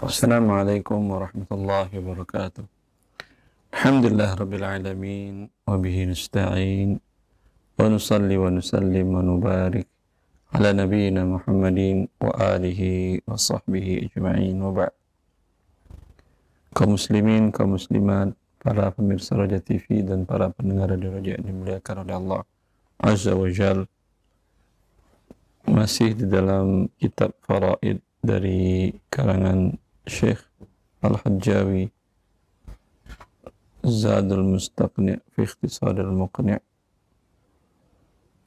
Assalamualaikum warahmatullahi wabarakatuh. Alhamdulillah rabbil alamin wa bihi nasta'in wa nusalli wa nusallim wa nubarik ala nabiyyina Muhammadin wa alihi wa sahbihi ajma'in wa ba'd. Kaum muslimin, kaum muslimat, para pemirsa Raja TV dan para pendengar Radio Raja yang dimuliakan oleh Allah Azza wa Jal, masih di dalam kitab Faraid dari karangan Syekh Al-Hajjawi, Zadul Mustaqni' fi Ikhtisadil Muqni'.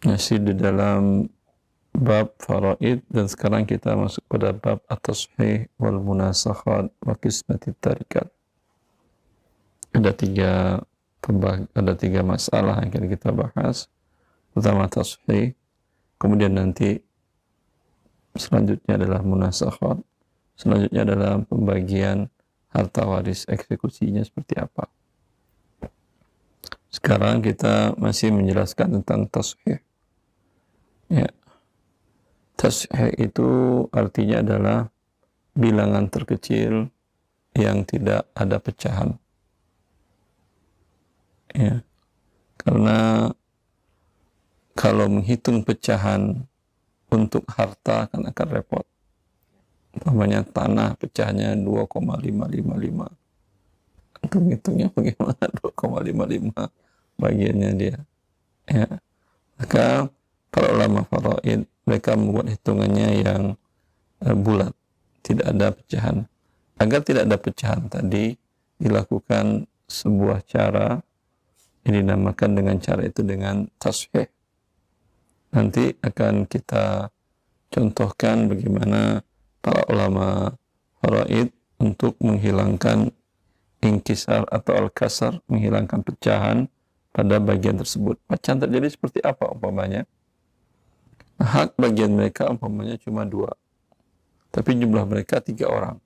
Masih di dalam bab Faraid dan sekarang kita masuk pada bab At-Tashih wal Munasakhat wa Qismatit Tarikat. Ada tiga masalah yang akan kita bahas. Pertama Tashih, kemudian nanti selanjutnya adalah Munasakhat, selanjutnya adalah pembagian harta waris, eksekusinya seperti apa. Sekarang kita masih menjelaskan tentang Tashih. Ya. Tashih itu artinya adalah bilangan terkecil yang tidak ada pecahan. Ya. Karena kalau menghitung pecahan untuk harta kan akan repot. Umpamanya tanah pecahnya 2,555. Hitungnya bagaimana 2,55 bagiannya dia. Ya. Maka para ulama faraid mereka membuat hitungannya yang bulat, tidak ada pecahan. Agar tidak ada pecahan tadi dilakukan sebuah cara yang dinamakan dengan cara itu dengan tashih. Nanti akan kita contohkan bagaimana para ulama faraid untuk menghilangkan inkisar atau al-kasar, menghilangkan pecahan pada bagian tersebut. Pecahan terjadi seperti apa umpamanya? Hak bagian mereka umpamanya cuma 2, tapi jumlah mereka 3 orang.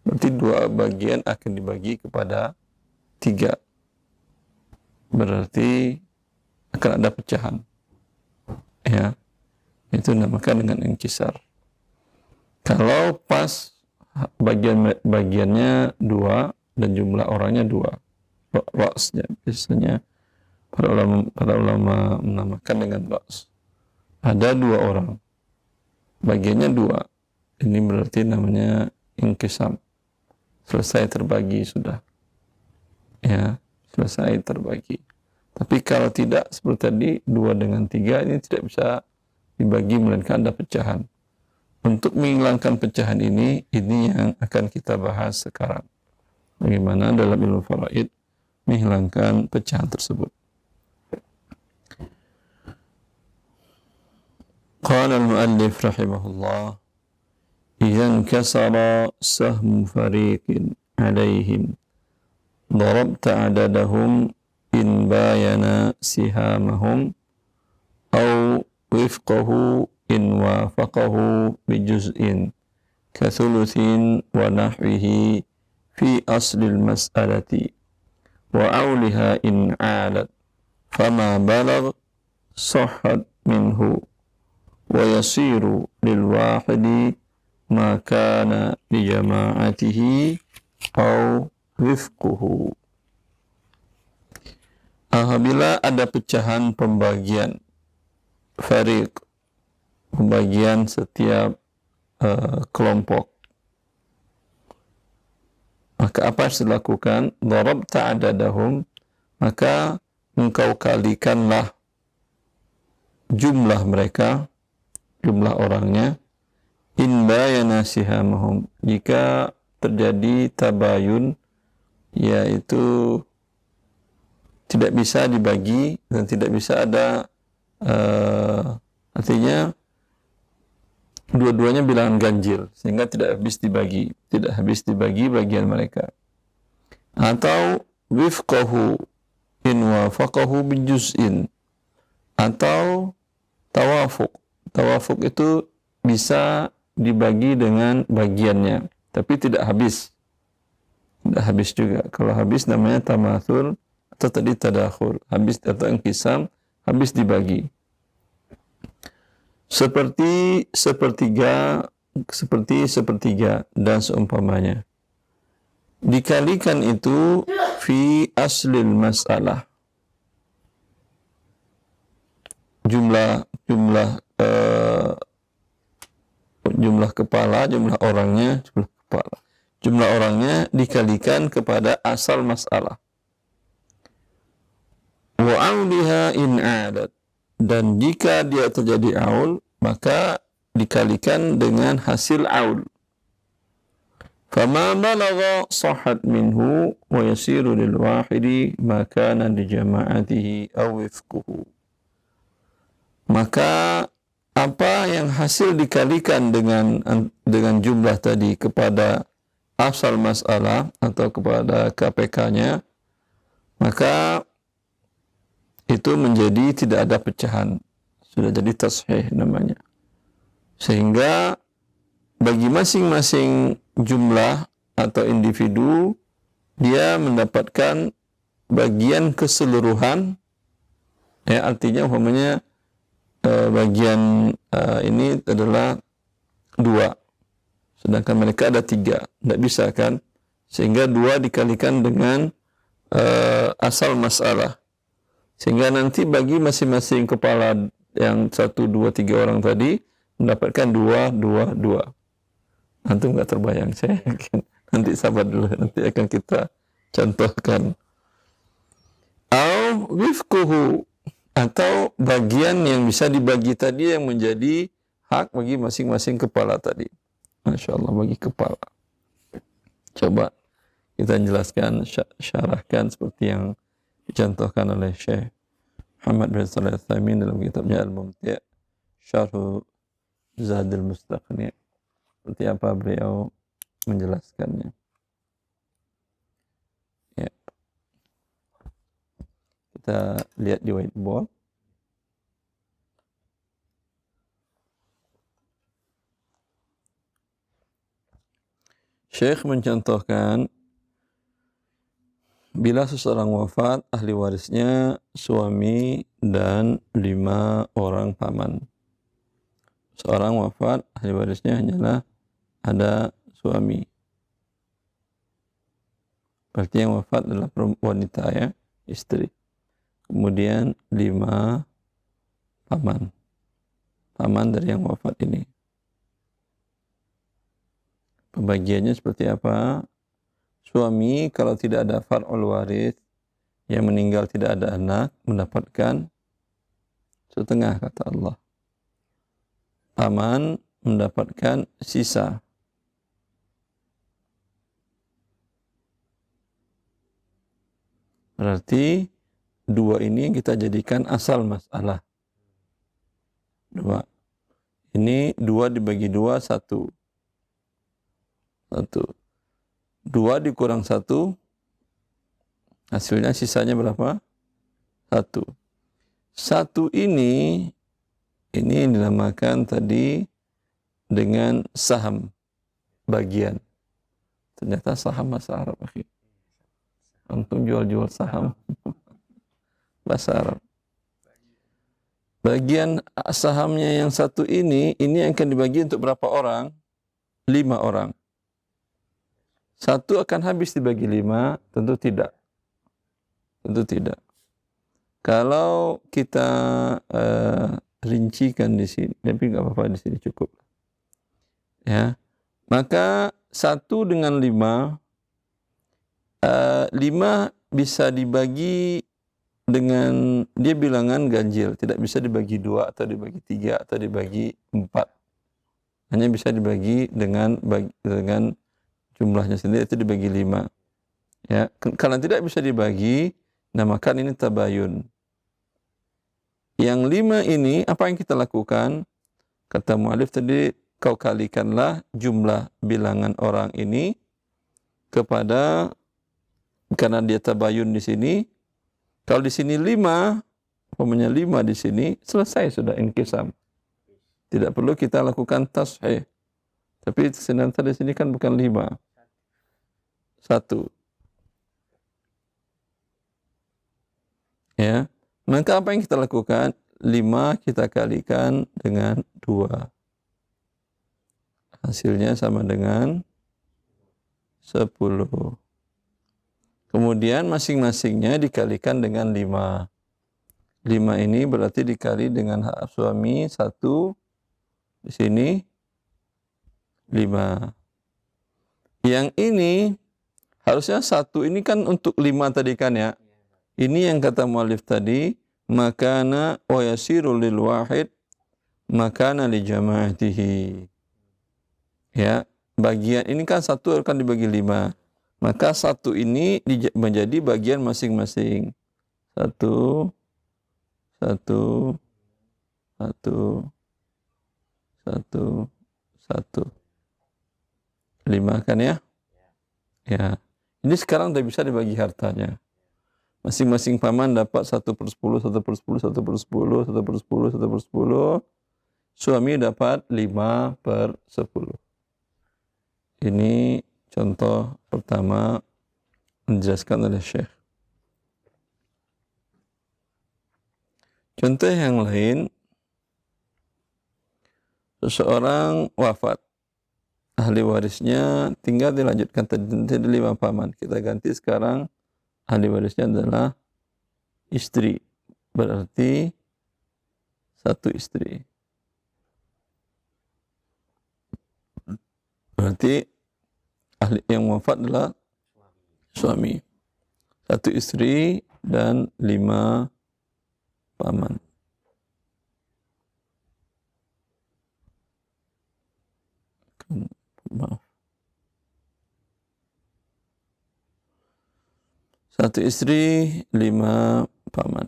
Berarti 2 bagian akan dibagi kepada 3. Berarti akan ada pecahan. Ya, itu dinamakan dengan inkisar. Kalau pas bagiannya 2 dan jumlah orangnya 2, ra'snya biasanya para ulama menamakan dengan ra's. Ada 2 orang, bagiannya 2, ini berarti namanya inkisam. Selesai terbagi sudah. Ya, selesai terbagi. Tapi kalau tidak seperti tadi 2 dengan 3 ini tidak bisa dibagi melainkan ada pecahan. Untuk menghilangkan pecahan ini yang akan kita bahas sekarang. Bagaimana dalam ilmu faraid menghilangkan pecahan tersebut. Qala al-muallif rahimahullah, idza inkasara sahmu fariqin alaihim darabta adadahum in bayana sihamahum aw wifqahu in wafaqahu bijuz'in kathuluthin wa nahwihi fi aslil mas'alati wa awliha in alat fama balag sahhat minhu wa yasiru lil wahidi ma kana li jama'atihi aw wifquhu. Apabila ada pecahan pembagian fariq, pembagian setiap kelompok, maka apa yang dilakukan? Darabta adadahum, maka engkau kalikanlah jumlah mereka, jumlah orangnya, in bayana sihamahum, jika terjadi tabayun, yaitu tidak bisa dibagi dan tidak bisa ada artinya dua-duanya bilangan ganjil sehingga tidak habis dibagi bagian mereka. Atau wifqahu in wafaqahu bijuz'in, atau tawafuk itu bisa dibagi dengan bagiannya tapi tidak habis juga. Kalau habis namanya tamathul atau tadi tadakhul, habis atau inkisam, habis dibagi. Seperti sepertiga seperti sepertiga dan seumpamanya. Dikalikan itu fi aslil masalah. Jumlah kepala, jumlah orangnya dikalikan kepada asal masalah. Wa auliha in adat, dan jika dia terjadi aul, maka dikalikan dengan hasil aul. Fama balagha sahhat minhu wa yasiru lil wahidi ma kana li jama'atihi aw wifquhu. Maka apa yang hasil dikalikan dengan jumlah tadi kepada asal masalah atau kepada KPK-nya, maka itu menjadi tidak ada pecahan, sudah jadi tashih namanya. Sehingga bagi masing-masing jumlah atau individu, dia mendapatkan bagian keseluruhan, ya, artinya umpamanya bagian ini adalah 2, sedangkan mereka ada 3, tidak bisa kan? Sehingga 2 dikalikan dengan asal masalah, sehingga nanti bagi masing-masing kepala yang 1, 2, 3 orang tadi mendapatkan 2. Antum nggak terbayang, saya yakin. Nanti sabar dulu, nanti akan kita contohkan. Au wifquhu, atau bagian yang bisa dibagi tadi yang menjadi hak bagi masing-masing kepala tadi. Masya Allah, bagi kepala. Coba kita jelaskan, syarahkan seperti yang dicontohkan oleh Syekh Muhammad bin Shalih Al-Utsaimin dalam kitabnya Al-Mumti' Syarh Zadul Mustaqni'. Seperti apa beliau menjelaskannya. Ya. Kita lihat di whiteboard. Syekh mencontohkan, bila seseorang wafat, ahli warisnya suami dan 5 orang paman. Seorang wafat, ahli warisnya hanyalah ada suami. Berarti yang wafat adalah wanita, ya, istri. Kemudian 5 paman. Paman dari yang wafat ini. Pembagiannya seperti apa? Suami kalau tidak ada far'ul waris, yang meninggal tidak ada anak, mendapatkan setengah, kata Allah. Paman mendapatkan sisa. Berarti 2 ini yang kita jadikan asal masalah. 2. Ini 2 dibagi 2, 1. 2 dikurang 1, hasilnya sisanya berapa? 1. 1 ini dinamakan tadi dengan saham bagian. Ternyata saham bahasa Arab, akhir. Antum jual-jual saham bahasa Arab. Bagian sahamnya yang 1 ini yang akan dibagi untuk berapa orang? 5 orang. 1 akan habis dibagi 5? Tentu tidak. Tentu tidak. Kalau kita rincikan di sini, tapi nggak apa-apa, di sini cukup. Ya, maka 1 dengan 5, 5 bisa dibagi dengan, dia bilangan ganjil, tidak bisa dibagi 2 atau dibagi 3 atau dibagi 4. Hanya bisa dibagi dengan jumlahnya sendiri, itu dibagi 5. Ya, kalau tidak bisa dibagi, namakan ini tabayun. Yang 5 ini apa yang kita lakukan? Kata mu'alif tadi, kau kalikanlah jumlah bilangan orang ini kepada, karena dia tabayun di sini. Kalau di sini 5, umpamanya 5 di sini, selesai sudah inkisam. Tidak perlu kita lakukan tashih. Tapi ternyata di sini kan bukan 5. 1. Ya. Maka apa yang kita lakukan? 5 kita kalikan dengan 2. Hasilnya sama dengan 10. Kemudian masing-masingnya dikalikan dengan 5. 5 ini berarti dikali dengan hak suami 1, di sini 5. Yang ini harusnya 1 ini kan untuk 5 tadi kan ya. Ini yang kata muallif tadi, makana wa yasiru lil wahid makana li jama'atihi. Ya, bagian ini kan 1 akan dibagi 5. Maka 1 ini menjadi bagian masing-masing. 1 1 1 1 1 5 kan ya? Ya. Ini sekarang sudah bisa dibagi hartanya. Masing-masing paman dapat 1/10, 1/10, 1/10, 1/10, 1/10. Suami dapat 5/10. Ini contoh pertama menjelaskan oleh Syekh. Contoh yang lain, seseorang wafat, ahli warisnya tinggal dilanjutkan tadi 5 paman. Kita ganti sekarang ahli warisnya adalah istri, berarti 1 istri. Berarti ahli yang wafat adalah suami. 1 istri dan 5 paman. Maaf. 1 istri, 5 paman.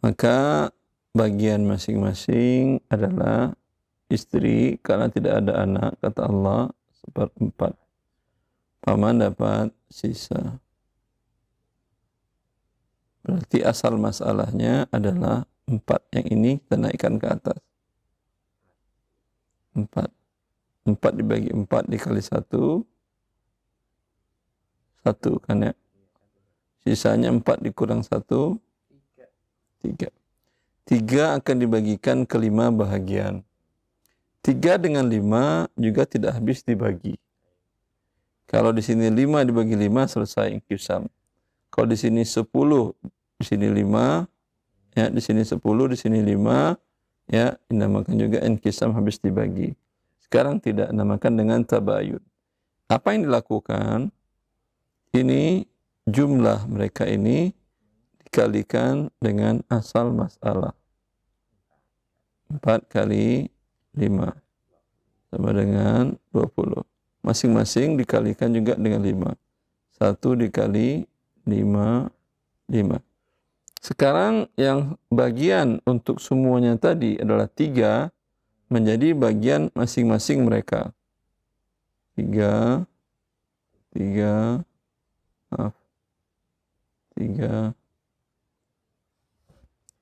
Maka bagian masing-masing adalah istri karena tidak ada anak, kata Allah, 1/4. Paman dapat sisa. Berarti asal masalahnya adalah 4. Yang ini kita naikkan ke atas. 4. 4 dibagi 4 dikali 1. 1 kan ya. Sisanya 4 dikurang 1. 3. 3 akan dibagikan ke 5 bahagian. 3 dengan 5 juga tidak habis dibagi. Kalau di sini 5 dibagi 5 selesai inqisam. Kalau di sini 10, di sini 5, ya, di sini 10, di sini 5, ya, dinamakan juga inqisam habis dibagi. Sekarang tidak, namakan dengan tabayun. Apa yang dilakukan? Ini jumlah mereka ini dikalikan dengan asal masalah. 4 kali 5 sama dengan 20. Masing-masing dikalikan juga dengan 5. 1 dikali 5, 5. Sekarang yang bagian untuk semuanya tadi adalah 3 menjadi bagian masing-masing mereka. 3, 3, maaf, 3,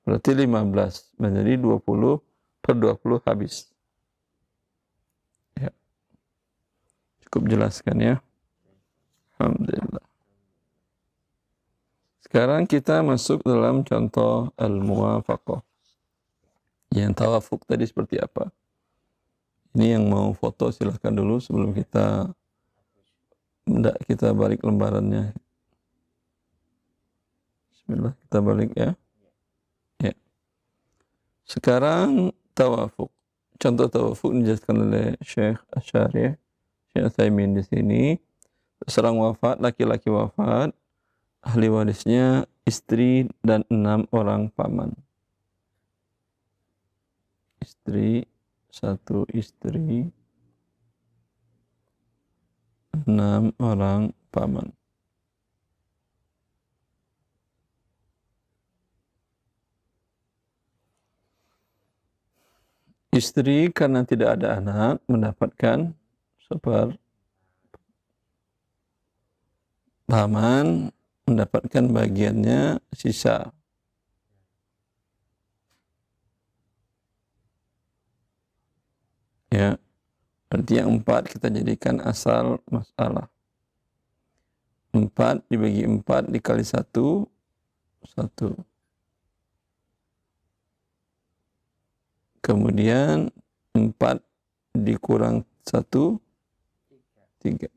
berarti 15 menjadi 20/20 habis. Ya. Cukup jelaskan ya. Alhamdulillah. Sekarang kita masuk dalam contoh al-muwafaqah. Yang tawafuk tadi seperti apa? Ini yang mau foto silahkan dulu sebelum kita balik lembarannya. Bismillah, kita balik ya. Ya. Sekarang tawafuk. Contoh tawafuk dijelaskan oleh Syekh Asy-Syarih, Syekh Utsaimin di sini. Seorang wafat, laki-laki wafat, ahli warisnya istri dan 6 orang paman. Istri, 1 istri, 6 orang paman. Istri karena tidak ada anak mendapatkan 1/4. Paman mendapatkan bagiannya sisa. Ya, berarti yang 4 kita jadikan asal masalah. 4 dibagi 4 dikali 1, 1. Kemudian 4 dikurang 1, 3.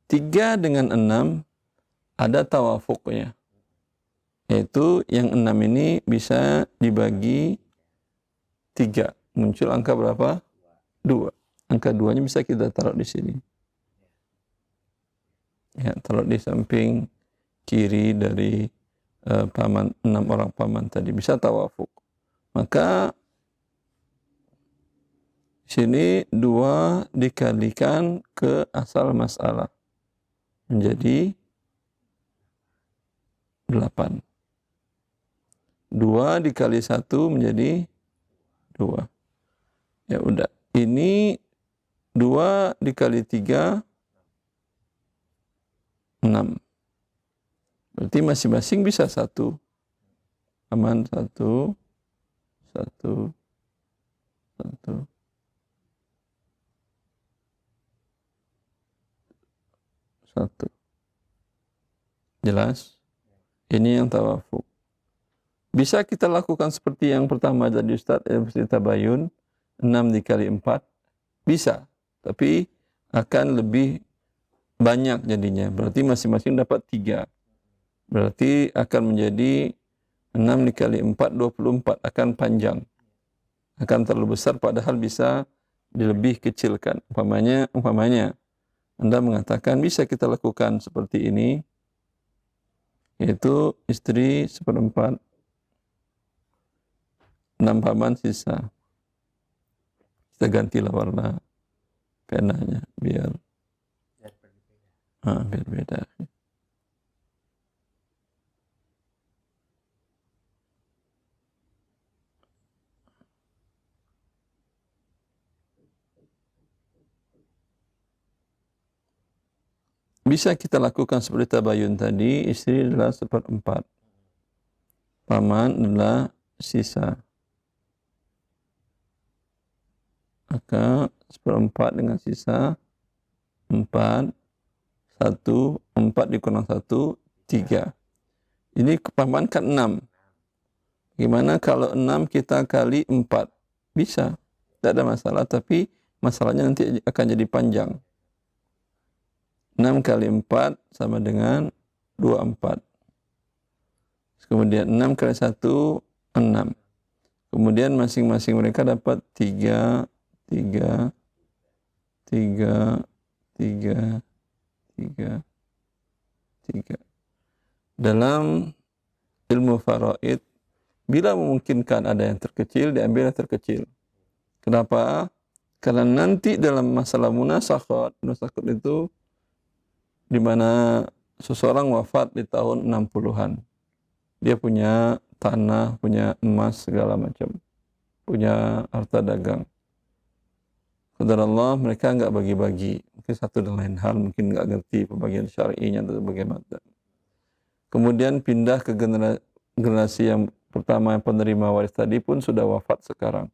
3 dengan 6 ada tawafuknya. Yaitu yang 6 ini bisa dibagi 3. Muncul angka berapa? 2. Angka 2-nya bisa kita taruh di sini. Ya, taruh di samping kiri dari paman, 6 orang paman tadi. Bisa tawafuk. Maka sini 2 dikalikan ke asal masalah. Menjadi 8. 2 dikali 1 menjadi 2. Ya udah. Ini 2 dikali 3, 6. Berarti masing-masing bisa 1. Aman 1, 1, 1. Satu. Jelas? Ini yang tawafuk. Bisa kita lakukan seperti yang pertama tadi Ustaz, seperti tabayun, 6 dikali 4. Bisa. Tapi akan lebih banyak jadinya. Berarti masing-masing dapat 3. Berarti akan menjadi 6 dikali 4, 24. Akan panjang. Akan terlalu besar padahal bisa dilebih kecilkan. Umpamanya Anda mengatakan bisa kita lakukan seperti ini, yaitu istri 1/4, 6 paman sisa. Kita gantilah warna penanya biar beda. Bisa kita lakukan seperti tabayun tadi, istri adalah 1/4. Paman adalah sisa. Maka 1/4 dengan sisa 4, 1, 4 dikurang 1, 3. Ini paman kan 6. Gimana kalau 6 kita kali 4? Bisa. Tidak ada masalah, tapi masalahnya nanti akan jadi panjang. 6 kali 4 sama dengan 24. Kemudian 6 kali 1, 6. Kemudian masing-masing mereka dapat 3, 3, 3, 3, 3, 3. Dalam ilmu faraid, bila memungkinkan ada yang terkecil, diambil yang terkecil. Kenapa? Karena nanti dalam masalah munasakhat itu di mana seseorang wafat di tahun 60-an. Dia punya tanah, punya emas, segala macam. Punya harta dagang. Qadarullah mereka enggak bagi-bagi. Mungkin satu dan lain hal, mungkin enggak ngerti pembagian syar'inya atau bagaimana. Kemudian pindah ke generasi yang pertama yang penerima waris tadi pun sudah wafat sekarang.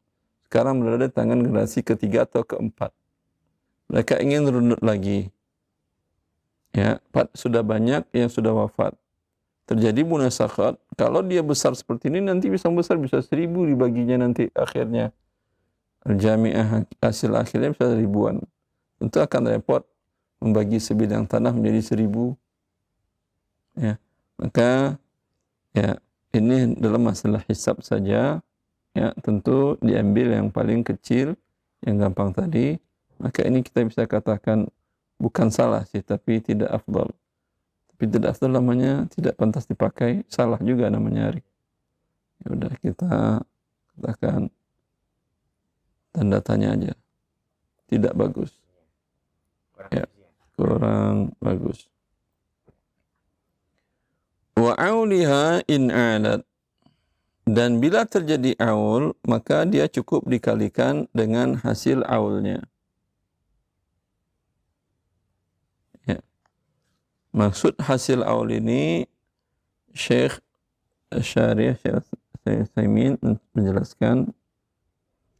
Sekarang berada di tangan generasi ketiga atau keempat. Mereka ingin runut lagi. Ya, sudah banyak yang sudah wafat. Terjadi munasakhat. Kalau dia besar seperti ini nanti bisa besar, bisa 1000 dibaginya nanti akhirnya. Jamiah hasil akhirnya bisa ribuan. Tentu akan repot membagi sebidang tanah menjadi 1000. Ya, maka ya ini dalam masalah hisab saja. Ya, tentu diambil yang paling kecil, yang gampang tadi. Maka ini kita bisa katakan bukan salah sih, tapi tidak afdal. Tapi tidak afdal namanya tidak pantas dipakai, salah juga namanya. Ya udah kita katakan tanda tanya aja. Tidak bagus. Ya, kurang bagus. Wa auliha in alat. Dan bila terjadi aul, maka dia cukup dikalikan dengan hasil aulnya. Maksud hasil aul ini Syekh Syarih Syekh Utsaimin menjelaskan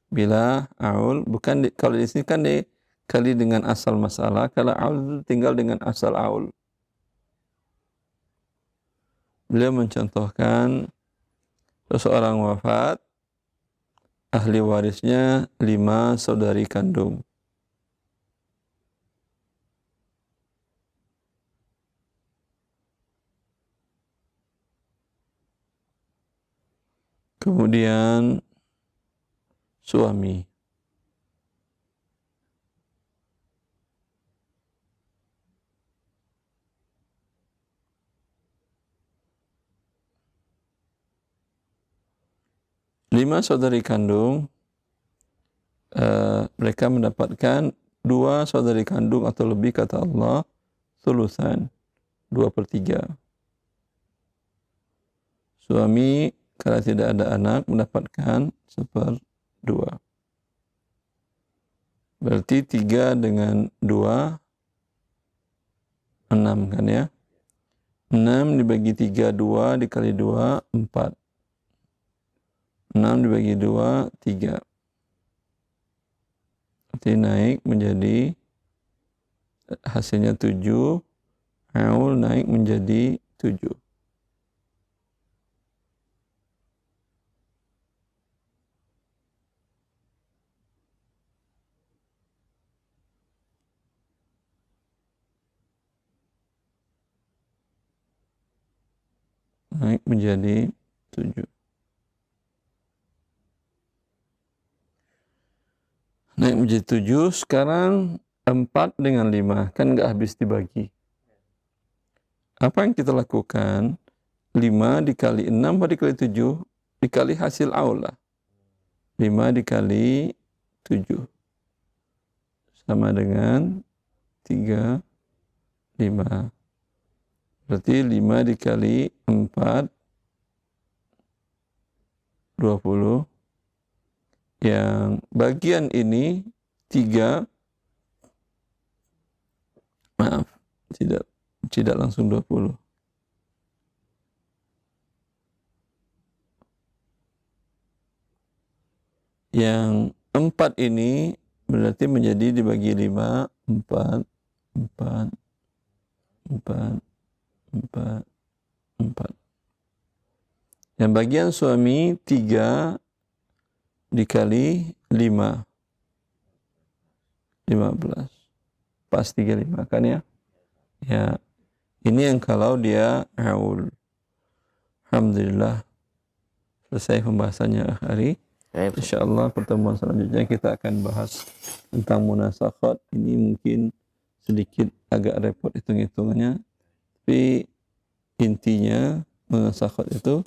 bila aul bukan kalau di sini kan dikali dengan asal masalah, kalau aul tinggal dengan asal aul. Beliau mencontohkan seseorang wafat ahli warisnya 5 saudari kandung. Kemudian suami. Lima saudari kandung, mereka mendapatkan 2 saudari kandung atau lebih, kata Allah, thulutsan, 2/3. Suami kalau tidak ada anak mendapatkan 1/2. Berarti 3 dengan 2, 6 kan ya? 6 dibagi 3, 2 dikali 2, 4. 6 dibagi 2, 3. Berarti naik menjadi, hasilnya 7. Aul naik menjadi 7. Naik menjadi 7. Naik menjadi 7, sekarang 4 dengan 5, kan nggak habis dibagi. Apa yang kita lakukan? 5 dikali 6 atau dikali 7? Dikali hasil aul lah. 5 dikali 7. Sama dengan 3, 5. Berarti 5 dikali 4, 20. Yang bagian ini 3, maaf, tidak langsung 20. Yang 4 ini berarti menjadi dibagi 5, 4, 4, 4, 4, 4. Yang bagian suami 3 dikali 5, 15. Pas 35 kan ya? Ya. Ini yang kalau dia haul. Alhamdulillah selesai pembahasannya hari. Insyaallah pertemuan selanjutnya kita akan bahas tentang munasakhat. Ini mungkin sedikit agak repot hitung-hitungannya. Tapi intinya munasakhat itu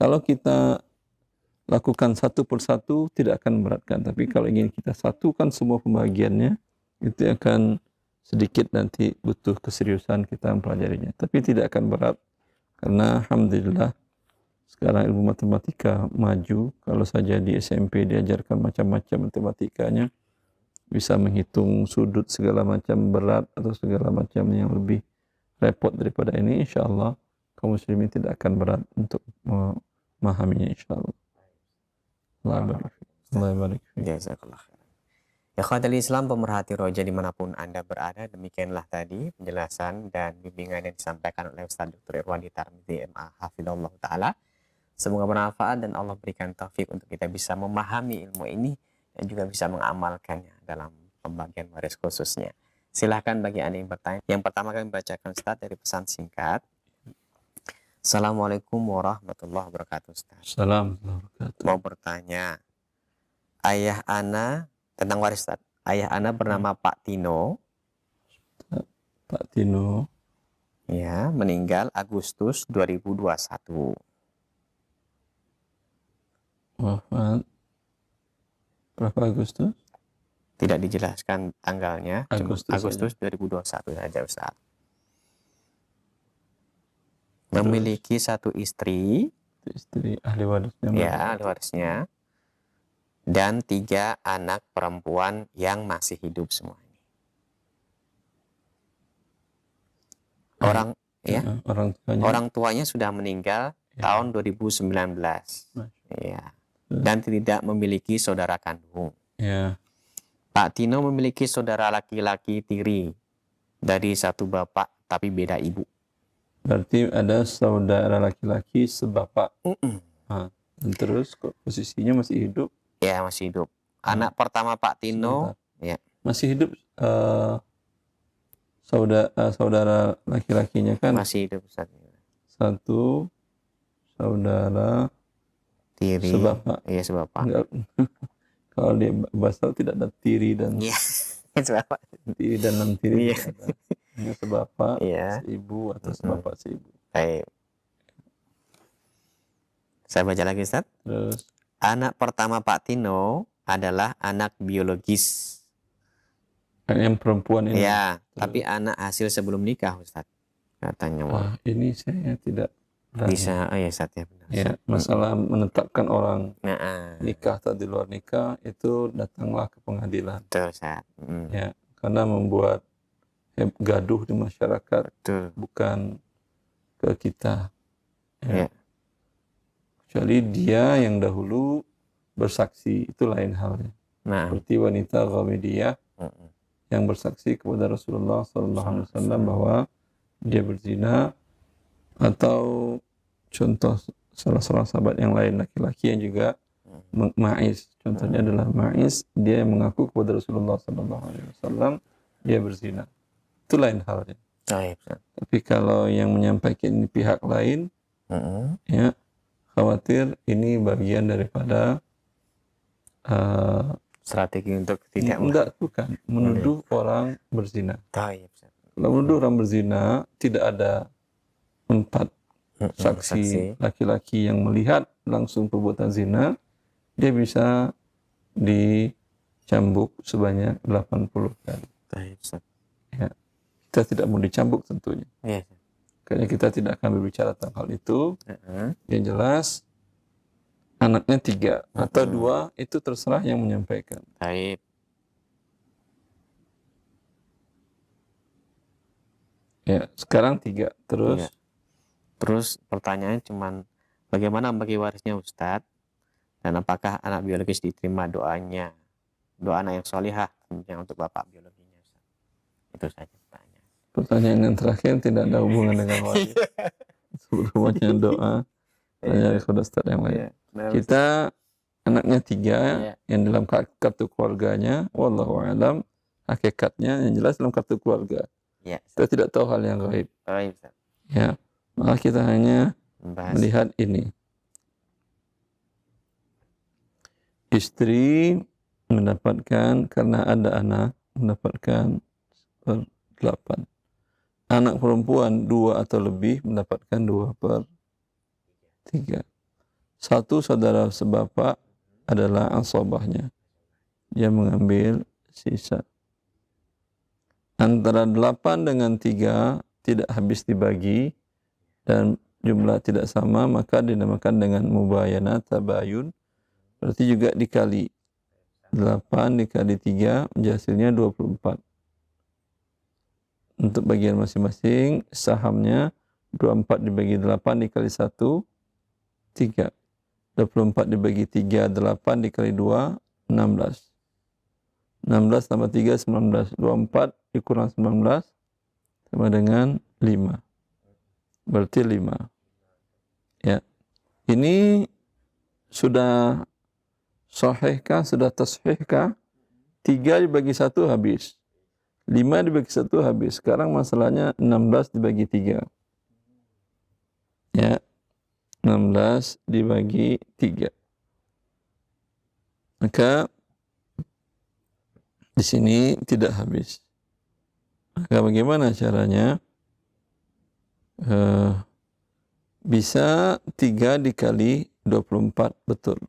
kalau kita lakukan satu persatu tidak akan memberatkan. Tapi kalau ingin kita satukan semua pembagiannya, itu akan sedikit nanti butuh keseriusan kita mempelajarinya. Tapi tidak akan berat. Karena alhamdulillah sekarang ilmu matematika maju. Kalau saja di SMP diajarkan macam-macam matematikanya, bisa menghitung sudut segala macam berat atau segala macam yang lebih repot daripada ini, insyaallah kaum muslimin tidak akan berat untuk memahaminya, insyaallah. Allah barik. Jazakallah. Ya khadal Islam, pemerhati roja dimanapun Anda berada, demikianlah tadi penjelasan dan bimbingan yang disampaikan oleh Ustaz Dr. Irwandi Tarmizi MA Hafidhullah Ta'ala. Semoga bermanfaat dan Allah berikan taufik untuk kita bisa memahami ilmu ini dan juga bisa mengamalkannya dalam pembagian waris khususnya. Silahkan bagi Anda yang bertanya. Yang pertama kami bacakan Ustaz dari pesan singkat. Assalamualaikum warahmatullahi wabarakatuh Ustaz. Assalamualaikum warahmatullahi wabarakatuh. Mau bertanya, ayah ana tentang waris Ustaz. Ayah ana bernama Pak Tino. Pak Tino. Ya, meninggal Agustus 2021. Wafat berapa Agustus? Tidak dijelaskan tanggalnya. Agustus 2021 saja Ustaz. Memiliki satu istri. Istri ahli warisnya. Ya, ahli warisnya. Dan 3 anak perempuan yang masih hidup semua ini. Orang tuanya sudah meninggal tahun 2019. Ya. Dan tidak memiliki saudara kandung. Ya. Pak Tino memiliki saudara laki-laki tiri dari satu bapak tapi beda ibu. Berarti ada saudara laki-laki sebapak. Dan terus kok posisinya masih hidup? Ya, masih hidup. Anak pertama Pak Tino, ya. Masih hidup saudara laki-lakinya kan Masih hidup Ustaz. satu saudara Tiri. sebapak. Iya, sebapak. Enggak. Kalau di bahasa tidak ada tiri dan Iya, sebapak. tiri dan non tiri Iya. tidak ada. Hanya sebapak, Iya. seibu atau sebapak seibu. Baik. Saya baca lagi Ustaz. Terus Anak pertama Pak Tino adalah anak biologis. yang perempuan ini. Ya, Terus. tapi anak hasil sebelum nikah Ustaz. Katanya. Wah. Ini saya tidak berani. Bisa, oh ya Ustaz ya benar. Ya, masalah menetapkan orang Nah, nikah atau di luar nikah itu datanglah ke pengadilan. betul Ustaz. Ya, karena membuat gaduh di masyarakat, Betul. bukan ke kita. Ya. Kecuali dia yang dahulu bersaksi, itu lain halnya. Nah, Seperti wanita Ghamidiyah yang bersaksi kepada Rasulullah SAW bahwa dia berzina, atau contoh salah seorang sahabat yang lain laki-laki yang juga Ma'iz, contohnya adalah Ma'iz, dia yang mengaku kepada Rasulullah SAW dia berzina, itu lain halnya. Tapi kalau yang menyampaikan ini pihak lain, ya khawatir ini bagian daripada strategi untuk tidak bukan menuduh orang berzina. Kalau menuduh orang berzina tidak ada 4 saksi laki-laki yang melihat langsung perbuatan zina, dia bisa dicambuk sebanyak 80 kali. Ya. Kita tidak mau dicambuk tentunya. Karena kita tidak akan berbicara tentang hal itu. Yang jelas anaknya 3 atau 2 itu terserah yang menyampaikan. Baik. Ya, sekarang 3 terus. Terus pertanyaannya cuman bagaimana bagi warisnya Ustadz, dan apakah anak biologis diterima doanya, doa anak yang solihah tentunya untuk bapak biologinya Ustadz. Itu saja pertanyaan. Pertanyaan yang terakhir tidak ada hubungan dengan waris. Sebelumnya doa tanya kepada Ustadz yang lain. Kita anaknya 3 yang dalam kartu keluarganya, wallahu a'lam hakikatnya yang jelas dalam kartu keluarga. Kita tidak tahu hal yang gaib. Ya, maka kita hanya melihat ini. Istri mendapatkan karena ada anak mendapatkan 8. Anak perempuan 2 atau lebih mendapatkan 2/3. Satu saudara sebapak adalah asabahnya. Dia mengambil sisa. Antara 8 dengan 3 tidak habis dibagi dan jumlah tidak sama, maka dinamakan dengan mubayana tabayun. Berarti juga dikali 8 dikali 3 hasilnya 24. Untuk bagian masing-masing sahamnya 24 dibagi 8 dikali 1 3. 24 dibagi 3 8 dikali 2 16. 16 tambah 3 19. 24 dikurang 19 sama dengan 5. Berarti 5. Ya. Ini sudah sahihkah, sudah tasihkah? 3 dibagi 1 habis. 5 dibagi 1 habis. Sekarang masalahnya 16 dibagi 3. Ya. 16 dibagi 3. Maka di sini tidak habis. Maka bagaimana caranya? Bisa 3 dikali 24 betul.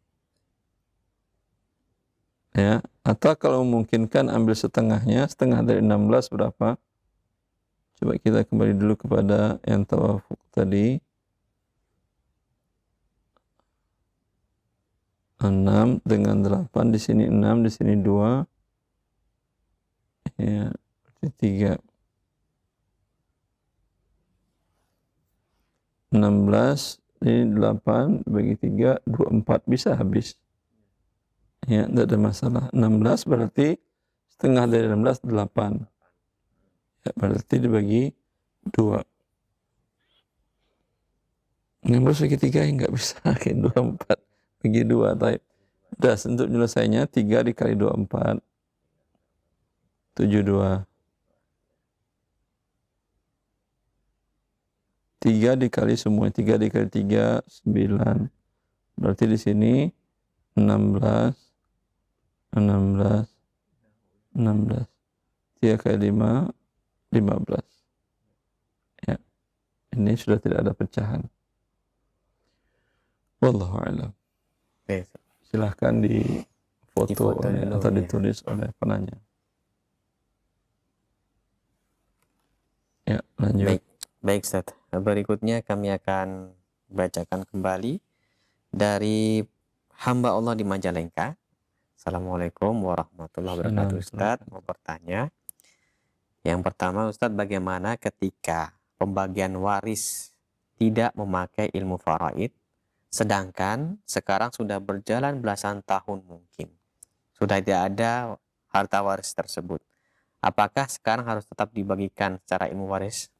Ya, atau kalau memungkinkan ambil setengahnya, setengah dari 16 berapa? Coba kita kembali dulu kepada yang tawafuk tadi. 6 dengan 8, di sini 6, di sini 2. Ya, berarti 3. 16 ini 8 bagi 3 24 bisa habis. Ya, tidak ada masalah. 16 berarti setengah dari 16 8. Ya, berarti dibagi 2. 16 bagi 3 enggak bisa. 24 bagi 2. Taib. Das untuk menyelesainya 3 dikali 24 72. 3 dikali semua, 3 dikali 3 9. Berarti di sini 16 16 16. 3 kali 5 15. Ya, ini sudah tidak ada pecahan. Wallahu a'lam. Oke, Silahkan difoto Difoto dulu, atau ya. ditulis oleh penanya. Ya, lanjut. Baik Ustaz. Berikutnya kami akan bacakan kembali dari hamba Allah di Majalengka. Assalamualaikum warahmatullahi wabarakatuh. Ustaz mau bertanya. Yang pertama Ustaz, bagaimana ketika pembagian waris tidak memakai ilmu faraid, sedangkan sekarang sudah berjalan belasan tahun mungkin sudah tidak ada harta waris tersebut. Apakah sekarang harus tetap dibagikan secara ilmu waris?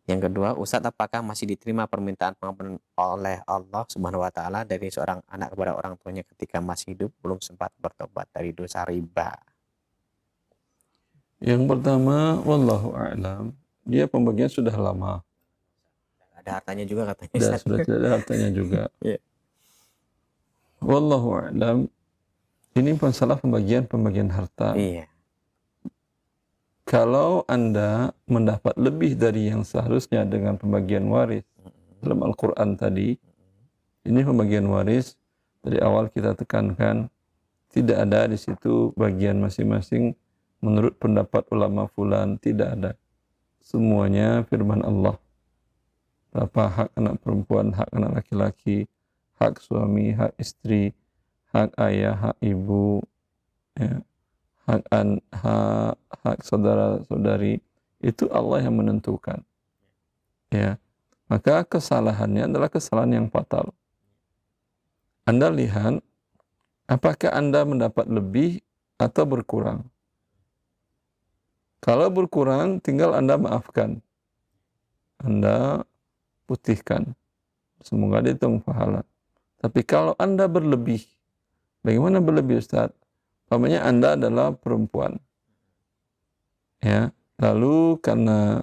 Yang kedua, Ustadz, apakah masih diterima permintaan pengampunan oleh Allah Subhanahu wa taala dari seorang anak kepada orang tuanya ketika masih hidup belum sempat bertobat dari dosa riba? Yang pertama, wallahu a'lam, dia pembagian sudah lama. Ada hartanya juga katanya. Dan sudah tidak ada hartanya juga. Iya. Wallahu a'lam. Ini masalah pembagian harta. Iya. Kalau Anda mendapat lebih dari yang seharusnya dengan pembagian waris dalam Al-Quran tadi, ini pembagian waris dari awal kita tekankan tidak ada di situ bagian masing-masing menurut pendapat ulama fulan, tidak ada. Semuanya firman Allah. Berapa hak anak perempuan, hak anak laki-laki, hak suami, hak istri, hak ayah, hak ibu, ya, hak saudara-saudari, itu Allah yang menentukan. Ya. Maka kesalahannya adalah kesalahan yang fatal. Anda lihat apakah Anda mendapat lebih atau berkurang. Kalau berkurang, tinggal Anda maafkan. Anda putihkan. Semoga dihitung pahala. Tapi kalau Anda berlebih, bagaimana berlebih Ustaz? Umpamanya Anda adalah perempuan. Ya, lalu karena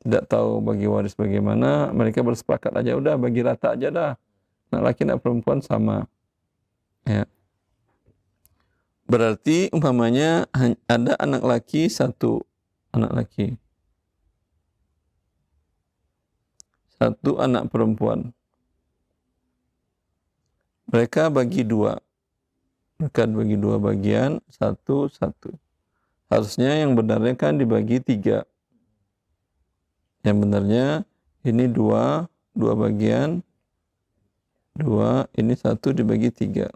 tidak tahu bagi waris bagaimana, mereka bersepakat aja udah bagi rata aja dah. Anak laki anak perempuan sama. Ya. Berarti umpamanya ada anak laki satu anak laki. Satu anak perempuan. Mereka bagi dua. Mereka bagi dua bagian, satu. Harusnya yang benarnya kan dibagi 3. Yang benarnya ini 2 bagian, 2, ini 1 dibagi 3.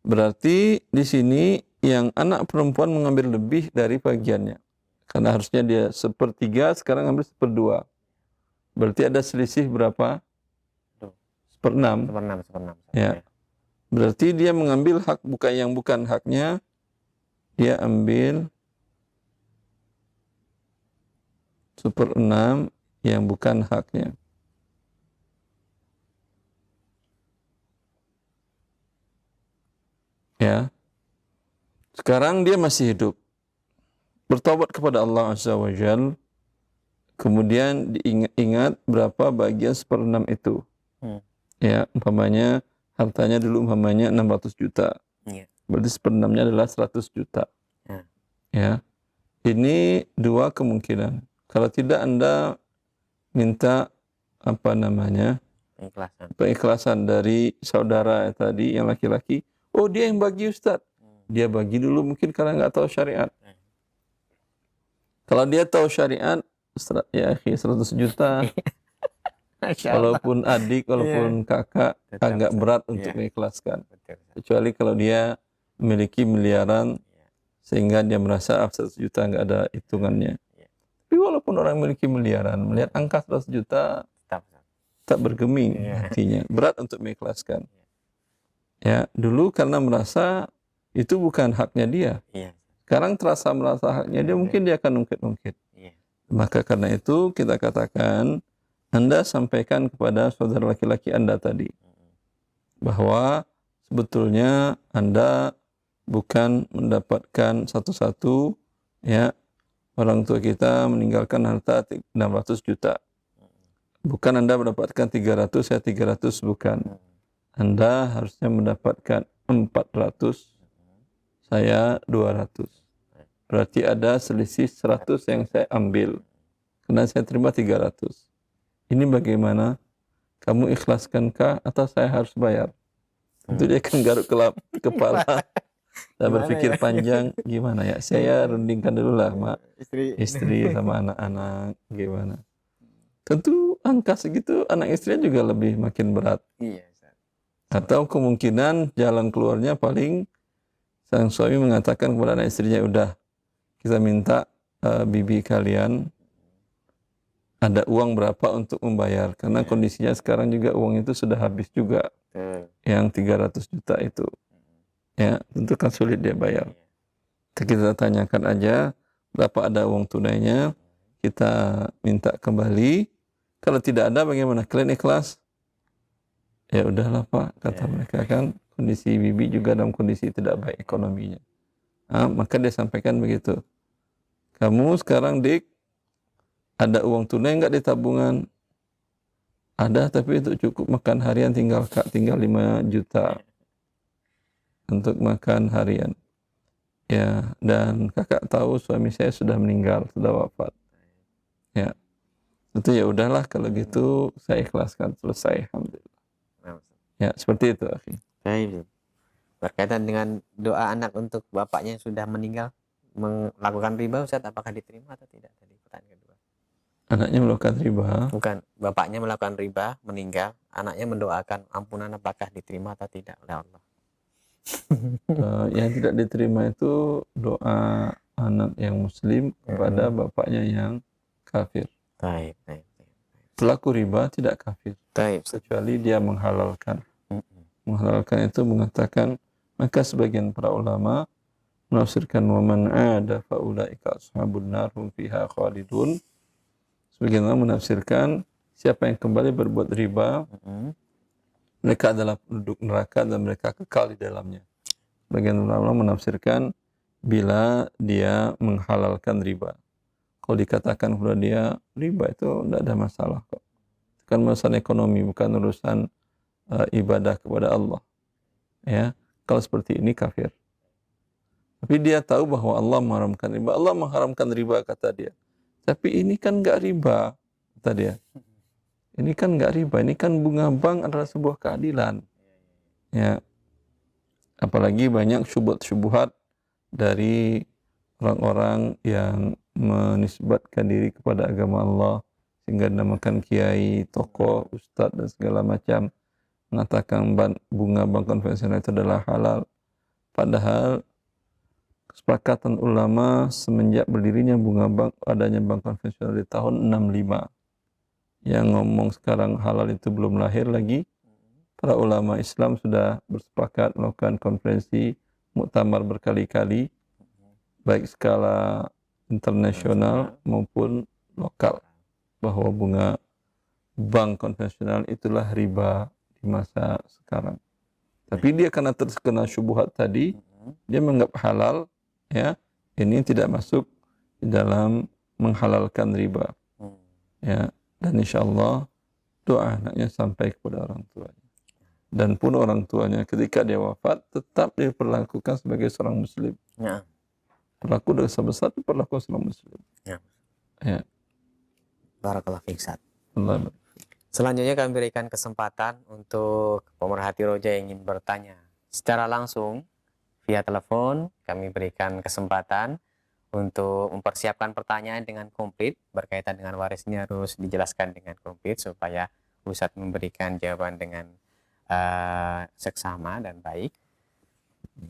Berarti di sini yang anak perempuan mengambil lebih dari bagiannya. Karena harusnya dia 1/3, sekarang ambil 1/2. Berarti ada selisih berapa? 1/6. 1/6. Ya. Berarti dia mengambil hak bukan yang bukan haknya, dia ambil 1/6 yang bukan haknya. Ya. Sekarang dia masih hidup. Bertobat kepada Allah Azza wa Jal. Kemudian diingat berapa bagian 1/6 itu. Ya, umpamanya hartanya dulu umpamanya 600 juta. Iya. Berarti 1/6-nya adalah 100 juta. Ya. Ini 2 kemungkinan. Kalau tidak Anda minta pengikhlasan dari saudara tadi yang laki-laki. Oh, dia yang bagi Ustaz. Dia bagi dulu mungkin karena nggak tahu syariat. Kalau dia tahu syariat, ya 100 juta. Walaupun adik, walaupun kakak, agak berat untuk mengikhlaskan. Kecuali kalau dia memiliki miliaran, sehingga dia merasa 100 juta nggak ada hitungannya. Tapi walaupun orang memiliki miliaran, melihat angka 100 juta, tak bergeming hatinya. Berat untuk mengikhlaskan. Ya, dulu karena merasa itu bukan haknya dia. Sekarang merasa haknya dia, mungkin dia akan ungkit-ungkit. Maka karena itu kita katakan, Anda sampaikan kepada saudara laki-laki Anda tadi. bahwa sebetulnya Anda bukan mendapatkan satu-satu, ya, orang tua kita meninggalkan harta 600 juta. Bukan Anda mendapatkan 300, saya 300, bukan. Anda harusnya mendapatkan 400, saya 200. Berarti ada selisih 100 yang saya ambil. Karena saya terima 300. Ini bagaimana? Kamu ikhlaskankah atau saya harus bayar? Itu dia kan garuk kepala. Saya berpikir panjang, gimana ya? Saya rundingkan dulu lah, Mak. Istri sama anak-anak, gimana? Tentu angka segitu anak istrinya juga lebih makin berat. Iya, Ustaz. Atau kemungkinan jalan keluarnya paling sang suami mengatakan kepada anak istrinya, udah kita minta bibi kalian ada uang berapa untuk membayar. Karena kondisinya sekarang juga uang itu sudah habis juga. Yang 300 juta itu. Ya, tentu kan sulit dia bayar. Kita tanyakan aja berapa ada uang tunainya, kita minta kembali. Kalau tidak ada bagaimana? Kalian ikhlas? Ya udahlah Pak, kata mereka kan kondisi bibi juga dalam kondisi tidak baik ekonominya. Maka dia sampaikan begitu. Kamu sekarang Dik, ada uang tunai enggak di tabungan? Ada, tapi itu cukup makan harian, tinggal 5 juta untuk makan harian. Ya, dan kakak tahu suami saya sudah meninggal, sudah wafat. Ya, itu ya udahlah kalau gitu saya ikhlaskan, selesai, alhamdulillah. Ya, seperti itu, akhi. Baik. Berkaitan dengan doa anak untuk bapaknya yang sudah meninggal melakukan riba, Ustaz, apakah diterima atau tidak? Tadi pertanyaan kedua. Anaknya melakukan riba. Bukan, bapaknya melakukan riba, meninggal, anaknya mendoakan ampunan, apakah diterima atau tidak oleh Allah? Yang tidak diterima itu doa anak yang muslim kepada bapaknya yang kafir. Baik. Pelaku riba tidak kafir, Baik. kecuali dia menghalalkan. Menghalalkan itu mengatakan, maka sebagian para ulama menafsirkan waman ada faulaika ashabun nar hum fiha khalidun. Sebagian ulama menafsirkan siapa yang kembali berbuat riba, mereka adalah penduduk neraka dan mereka kekal di dalamnya. Sebagian ulama menafsirkan bila dia menghalalkan riba. Kalau dikatakan kepada dia riba itu tidak ada masalah kok. Itu kan masalah ekonomi, bukan urusan ibadah kepada Allah. Ya, kalau seperti ini kafir. Tapi dia tahu bahwa Allah mengharamkan riba. Allah mengharamkan riba, kata dia. Tapi ini kan enggak riba, kata dia. Ini kan enggak riba, ini kan bunga bank adalah sebuah keadilan. Ya. Apalagi banyak syubhat-syubhat dari orang-orang yang menisbatkan diri kepada agama Allah sehingga dinamakan kiai, tokoh, ustadz dan segala macam, mengatakan bunga bank konvensional itu adalah halal. Padahal kesepakatan ulama semenjak berdirinya bunga bank, adanya bank konvensional di tahun 65. Yang ngomong sekarang halal itu belum lahir lagi. Para ulama Islam sudah bersepakat melakukan konferensi muktamar berkali-kali, baik skala internasional maupun lokal, bahwa bunga bank konvensional itulah riba di masa sekarang. Tapi dia karena terkena syubhat tadi, dia menganggap halal, ya, ini tidak masuk di dalam menghalalkan riba. Ya, dan insyaallah doa anaknya sampai kepada orang tuanya. Dan pun orang tuanya ketika dia wafat tetap diperlakukan sebagai seorang muslim. Ya. Perlaku dosa besar itu perlaku seorang muslim. Ya. Ya. Barakallahu fiik, Ustaz. Allah. Selanjutnya kami berikan kesempatan untuk pemerhati roja yang ingin bertanya secara langsung via telepon. Kami berikan kesempatan untuk mempersiapkan pertanyaan dengan komplit, berkaitan dengan warisnya harus dijelaskan dengan komplit supaya Ustadz memberikan jawaban dengan seksama dan baik.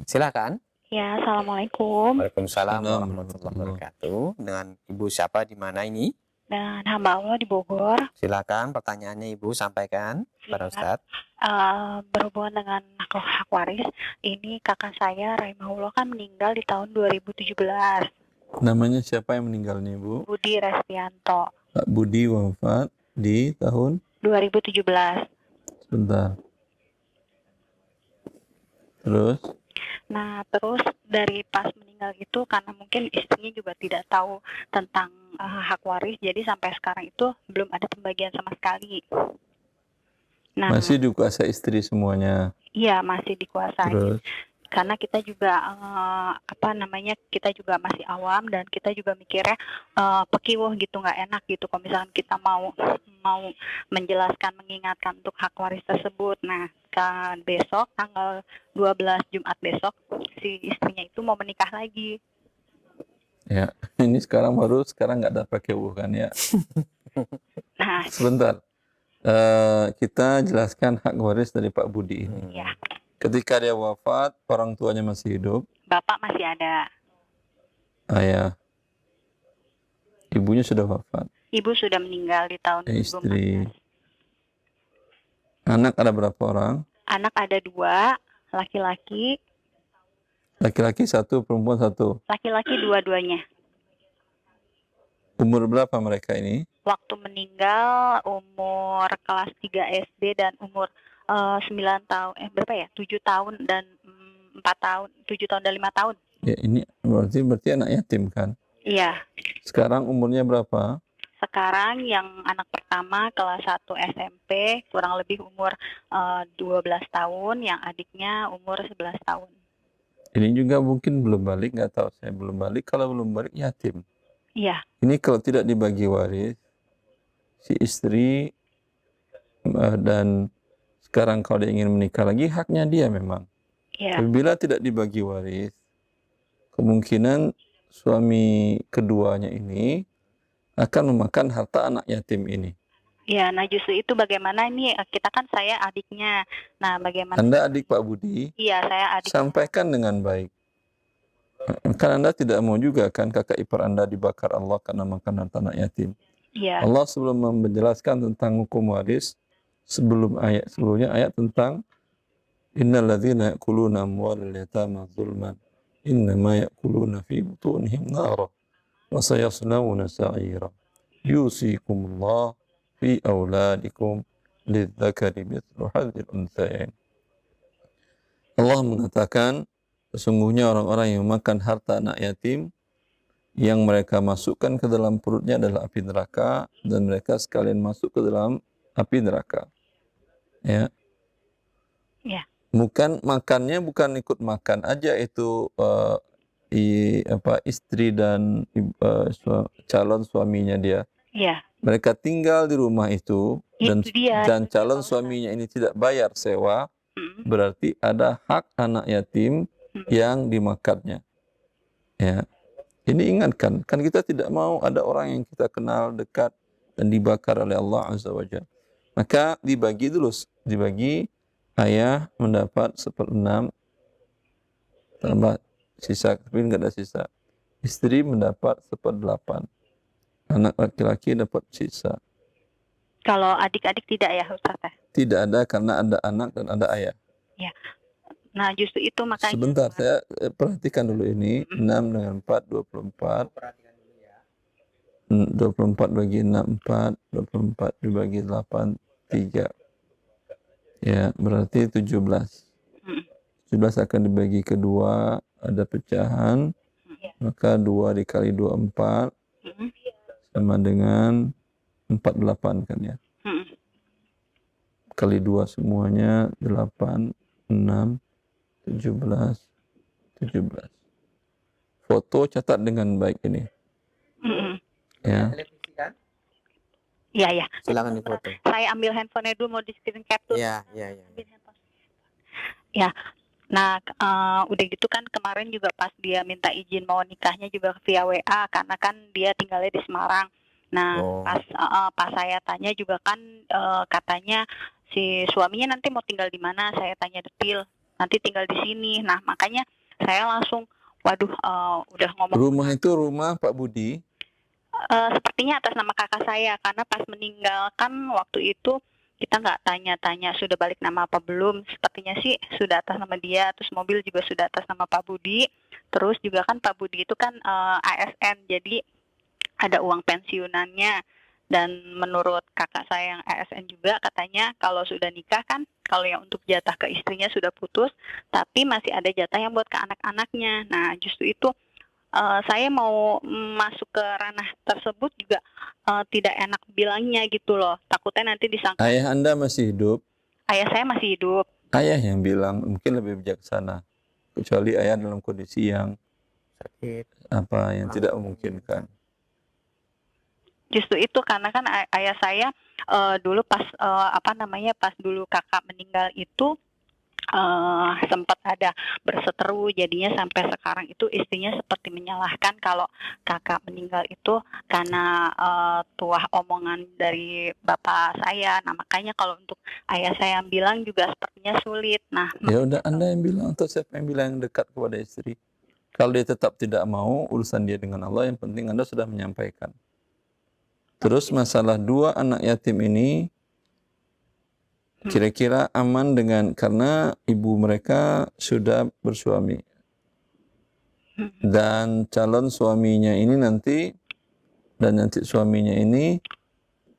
Silakan. Ya, assalamualaikum. Waalaikumsalam warahmatullahi wabarakatuh. Dengan Ibu siapa di mana ini? Dan hamba Allah di Bogor. Silakan pertanyaannya Ibu sampaikan kepada Ustadz. Berhubungan dengan hak waris, ini kakak saya rahimahullah kan meninggal di tahun 2017. Namanya siapa yang meninggal nih, Bu? Budi Restianto. Pak Budi wafat di tahun 2017. sebentar. Terus Nah, terus dari pas meninggal itu karena mungkin istrinya juga tidak tahu tentang hak waris, jadi sampai sekarang itu belum ada pembagian sama sekali. Nah, masih dikuasai istri semuanya. iya masih dikuasai. Terus Karena kita juga kita juga masih awam dan kita juga mikirnya pekiwuh gitu, nggak enak gitu kalau misalkan kita mau menjelaskan, mengingatkan untuk hak waris tersebut. Nah, besok tanggal 12 Jumat besok si istrinya itu mau menikah lagi. ya, ini sekarang nggak ada pakai kan ya. Nah, Sebentar. Kita jelaskan hak waris dari Pak Budi ini. ya, Ketika dia wafat, orang tuanya masih hidup, bapak masih ada, ayah, ibunya sudah wafat, ibu sudah meninggal di tahun istri. 2014. Anak ada berapa orang? Anak ada 2, laki-laki, Laki-laki 1, perempuan 1. laki-laki dua-duanya. Umur berapa mereka ini? Waktu meninggal umur kelas 3 SD dan umur 9 tahun, berapa ya? 7 tahun dan 4 tahun, 7 tahun dan 5 tahun. Ya, ini berarti anak yatim kan? Iya. Sekarang umurnya berapa? Sekarang yang anak pertama kelas 1 SMP, kurang lebih umur 12 tahun, yang adiknya umur 11 tahun. Ini juga mungkin belum balik, nggak tahu saya belum balik. Kalau belum balik yatim. Iya. Ini kalau tidak dibagi waris, si istri dan sekarang kalau dia ingin menikah lagi, haknya dia memang. Iya. Tapi bila tidak dibagi waris, kemungkinan suami keduanya ini akan memakan harta anak yatim ini. Ya, nah justru itu bagaimana ini, kita kan saya adiknya. Nah, bagaimana? Anda adik Pak Budi, Iya, saya adik. sampaikan dengan baik. Kan Anda tidak mau juga kan kakak ipar Anda dibakar Allah karena makan harta anak yatim. Iya. Allah sebelum menjelaskan tentang hukum waris, sebelumnya ayat tentang innal ladzina ya'kuluna amwalal yatama zulman innama ya'kuluna fi butunihim nara wa sayaslawna sa'ira yusikumullah fi auladikum lidzakari mithlu hadzal unthayain. Allah mengatakan sesungguhnya orang-orang yang makan harta anak yatim yang mereka masukkan ke dalam perutnya adalah api neraka dan mereka sekalian masuk ke dalam api neraka. Ya. Ya. Makannya bukan ikut makan aja itu istri dan calon suaminya dia. Iya. Mereka tinggal di rumah itu dan calon suaminya ini tidak bayar sewa, berarti ada hak anak yatim yang dimakannya. Ya. Ini ingatkan, kan kita tidak mau ada orang yang kita kenal dekat dan dibakar oleh Allah Azza wa Jalla. Maka dibagi ayah mendapat 1/6 tambah sisa, tapi enggak ada sisa. Istri mendapat 1/8. Anak laki-laki dapat sisa. Kalau adik-adik tidak ya Ustaz? Tidak ada karena ada anak dan ada ayah. Ya. Nah, justru itu makanya. Sebentar, saya perhatikan dulu ini. 6 dengan 4, 24. 24 bagi 6, 4. 24 dibagi 8, 3. Ya, berarti 17. 17 akan dibagi kedua, ada pecahan. Maka 2 dikali 2, 4. Sama dengan 48 kan ya. Kali 2 semuanya 8, 6, 17. Foto catat dengan baik ini. Ya. Iya. Silakan difoto. Saya ambil handphonenya dulu, mau di screen capture. Iya. Ya. Nah, udah gitu kan kemarin juga pas dia minta izin mau nikahnya juga via WA karena kan dia tinggalnya di Semarang. Nah, pas saya tanya juga kan katanya si suaminya nanti mau tinggal di mana, saya tanya detil. Nanti tinggal di sini. Nah, makanya saya langsung, udah ngomong. Rumah itu rumah Pak Budi? Sepertinya atas nama kakak saya, karena pas meninggalkan waktu itu kita nggak tanya-tanya sudah balik nama apa belum. Sepertinya sih sudah atas nama dia, terus mobil juga sudah atas nama Pak Budi. Terus juga kan Pak Budi itu kan ASN, jadi ada uang pensiunannya. Dan menurut kakak saya yang ASN juga katanya kalau sudah nikah kan, kalau yang untuk jatah ke istrinya sudah putus, tapi masih ada jatah yang buat ke anak-anaknya. Nah, justru itu saya mau masuk ke ranah tersebut juga tidak enak bilangnya gitu loh. Takutnya nanti disangka Ayah Anda masih hidup, ayah saya masih hidup. ayah yang bilang mungkin lebih bijaksana. Kecuali ayah dalam kondisi yang Sakit. yang tidak memungkinkan. Justru itu karena kan ayah saya dulu pas pas dulu kakak meninggal itu sempat ada berseteru, jadinya sampai sekarang itu istrinya seperti menyalahkan kalau kakak meninggal itu karena tuah omongan dari bapak saya. Nah, makanya kalau untuk ayah saya yang bilang juga sepertinya sulit. Nah, Ya udah, Anda yang bilang, atau siapa yang bilang yang dekat kepada istri. Kalau dia tetap tidak mau, urusan dia dengan Allah, yang penting Anda sudah menyampaikan. Terus masalah 2 anak yatim ini kira-kira aman karena ibu mereka sudah bersuami. Dan calon suaminya ini nanti suaminya ini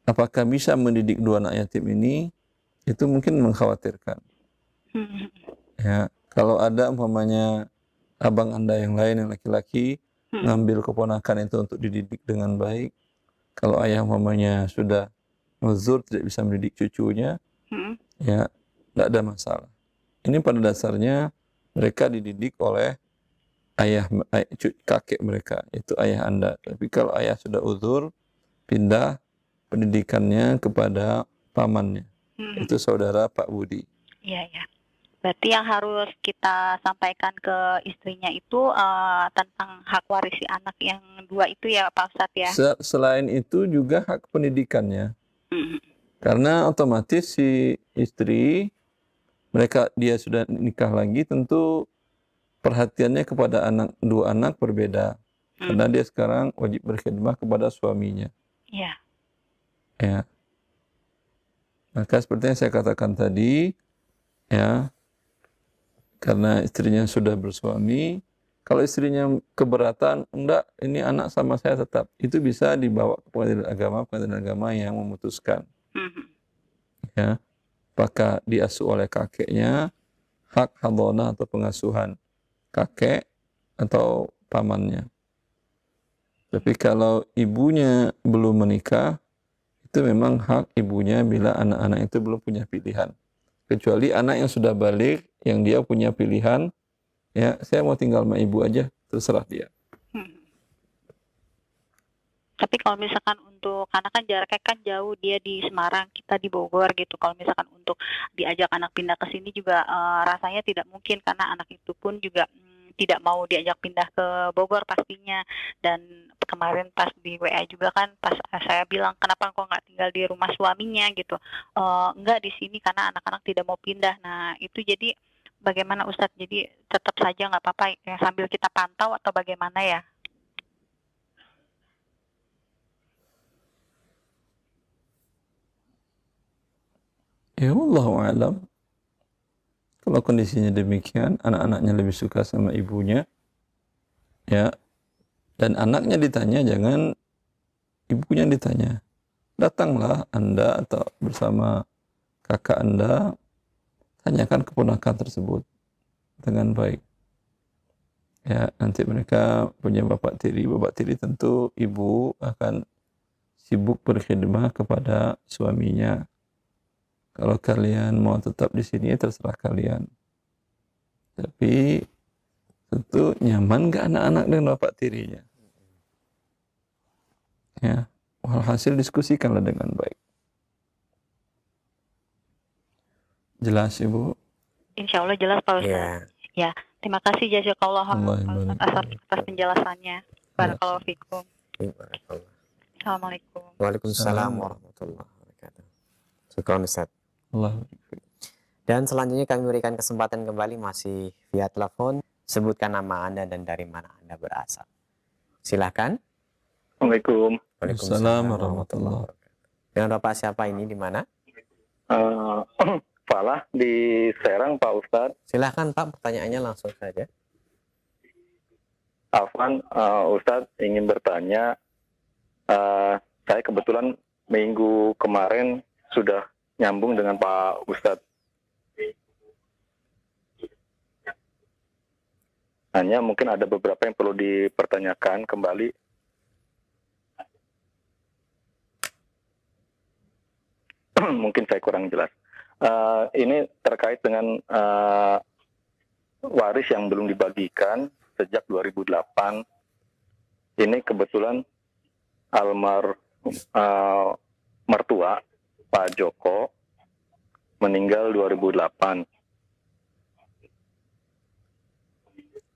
apakah bisa mendidik 2 anak yatim ini, itu mungkin mengkhawatirkan. Ya, kalau ada umpamanya abang Anda yang lain yang laki-laki ngambil keponakan itu untuk dididik dengan baik, kalau ayah umpamanya sudah uzur tidak bisa mendidik cucunya, ya tidak ada masalah. Ini pada dasarnya mereka dididik oleh kakek mereka, itu ayah Anda. Tapi kalau ayah sudah uzur, pindah pendidikannya kepada pamannya, itu saudara Pak Budi. Iya, ya. Berarti yang harus kita sampaikan ke istrinya itu tentang hak waris si anak yang 2 itu ya Pak Ustadz ya. Selain itu juga hak pendidikannya. Karena otomatis si istri, dia sudah nikah lagi, tentu perhatiannya kepada 2 anak berbeda. Karena dia sekarang wajib berkhidmah kepada suaminya. Iya. Ya. Maka seperti yang saya katakan tadi, ya, karena istrinya sudah bersuami, kalau istrinya keberatan, enggak, ini anak sama saya tetap, itu bisa dibawa ke pengadilan agama yang memutuskan. Ya, apakah diasuh oleh kakeknya, hak hadonah atau pengasuhan kakek atau pamannya. Tapi kalau ibunya belum menikah, itu memang hak ibunya bila anak-anak itu belum punya pilihan. Kecuali anak yang sudah balik, yang dia punya pilihan, ya saya mau tinggal sama ibu aja, terserah dia. Tapi kalau misalkan untuk, karena kan jaraknya kan jauh, dia di Semarang, kita di Bogor gitu. Kalau misalkan untuk diajak anak pindah ke sini juga rasanya tidak mungkin, karena anak itu pun juga tidak mau diajak pindah ke Bogor pastinya. Dan kemarin pas di WA juga kan, pas saya bilang kenapa kok nggak tinggal di rumah suaminya gitu. Enggak, di sini karena anak-anak tidak mau pindah. Nah itu jadi bagaimana Ustadz? Jadi tetap saja nggak apa-apa ya, sambil kita pantau atau bagaimana ya? Ya wallahu a'lam. Kalau kondisinya demikian, anak-anaknya lebih suka sama ibunya, ya, dan anaknya ditanya, jangan ibunya ditanya. Datanglah Anda atau bersama kakak Anda, tanyakan keponakan tersebut dengan baik. Ya, nanti mereka punya bapak tiri tentu ibu akan sibuk berkhidmah kepada suaminya. Kalau kalian mau tetap di sini, terserah kalian. Tapi tentu nyaman gak anak-anak dengan bapak tirinya? Ya, walhasil diskusikanlah dengan baik. Jelas Ibu? Insya Allah jelas Pak Ustadz. Ya, terima kasih jazakallah atas penjelasannya. Barakallahu fikum. Assalamualaikum. Waalaikumsalam warahmatullahi wabarakatuh. Syukran Ustaz. Allah. Dan selanjutnya kami berikan kesempatan kembali masih via telepon. Sebutkan nama Anda dan dari mana Anda berasal. Silahkan. Assalamualaikum. Waalaikumsalam warahmatullahi wabarakatuh. Dengan Bapak siapa ini, di mana? Falah di Serang Pak Ustadz. Silahkan Pak, pertanyaannya langsung saja. Afwan, Ustadz ingin bertanya, saya kebetulan minggu kemarin sudah nyambung dengan Pak Ustadz. Hanya mungkin ada beberapa yang perlu dipertanyakan kembali. Mungkin saya kurang jelas. Ini terkait dengan waris yang belum dibagikan sejak 2008. Ini kebetulan mertua Pak Joko meninggal 2008.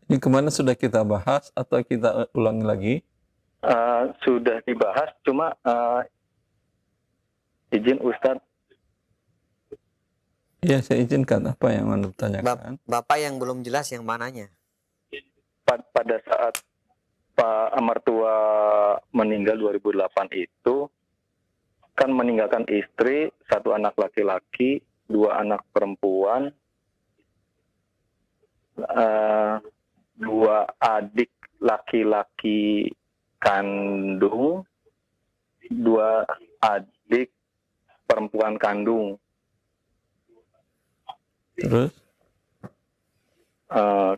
Ini kemana sudah kita bahas atau kita ulangi lagi? Sudah dibahas, cuma izin Ustadz. Ya, saya izinkan. Apa yang Anda tanyakan? Bapak yang belum jelas yang mananya? Pada saat Pak mertua meninggal 2008 itu, kan meninggalkan istri, 1 anak laki-laki, 2 anak perempuan, 2 adik laki-laki kandung, 2 adik perempuan kandung. Terus?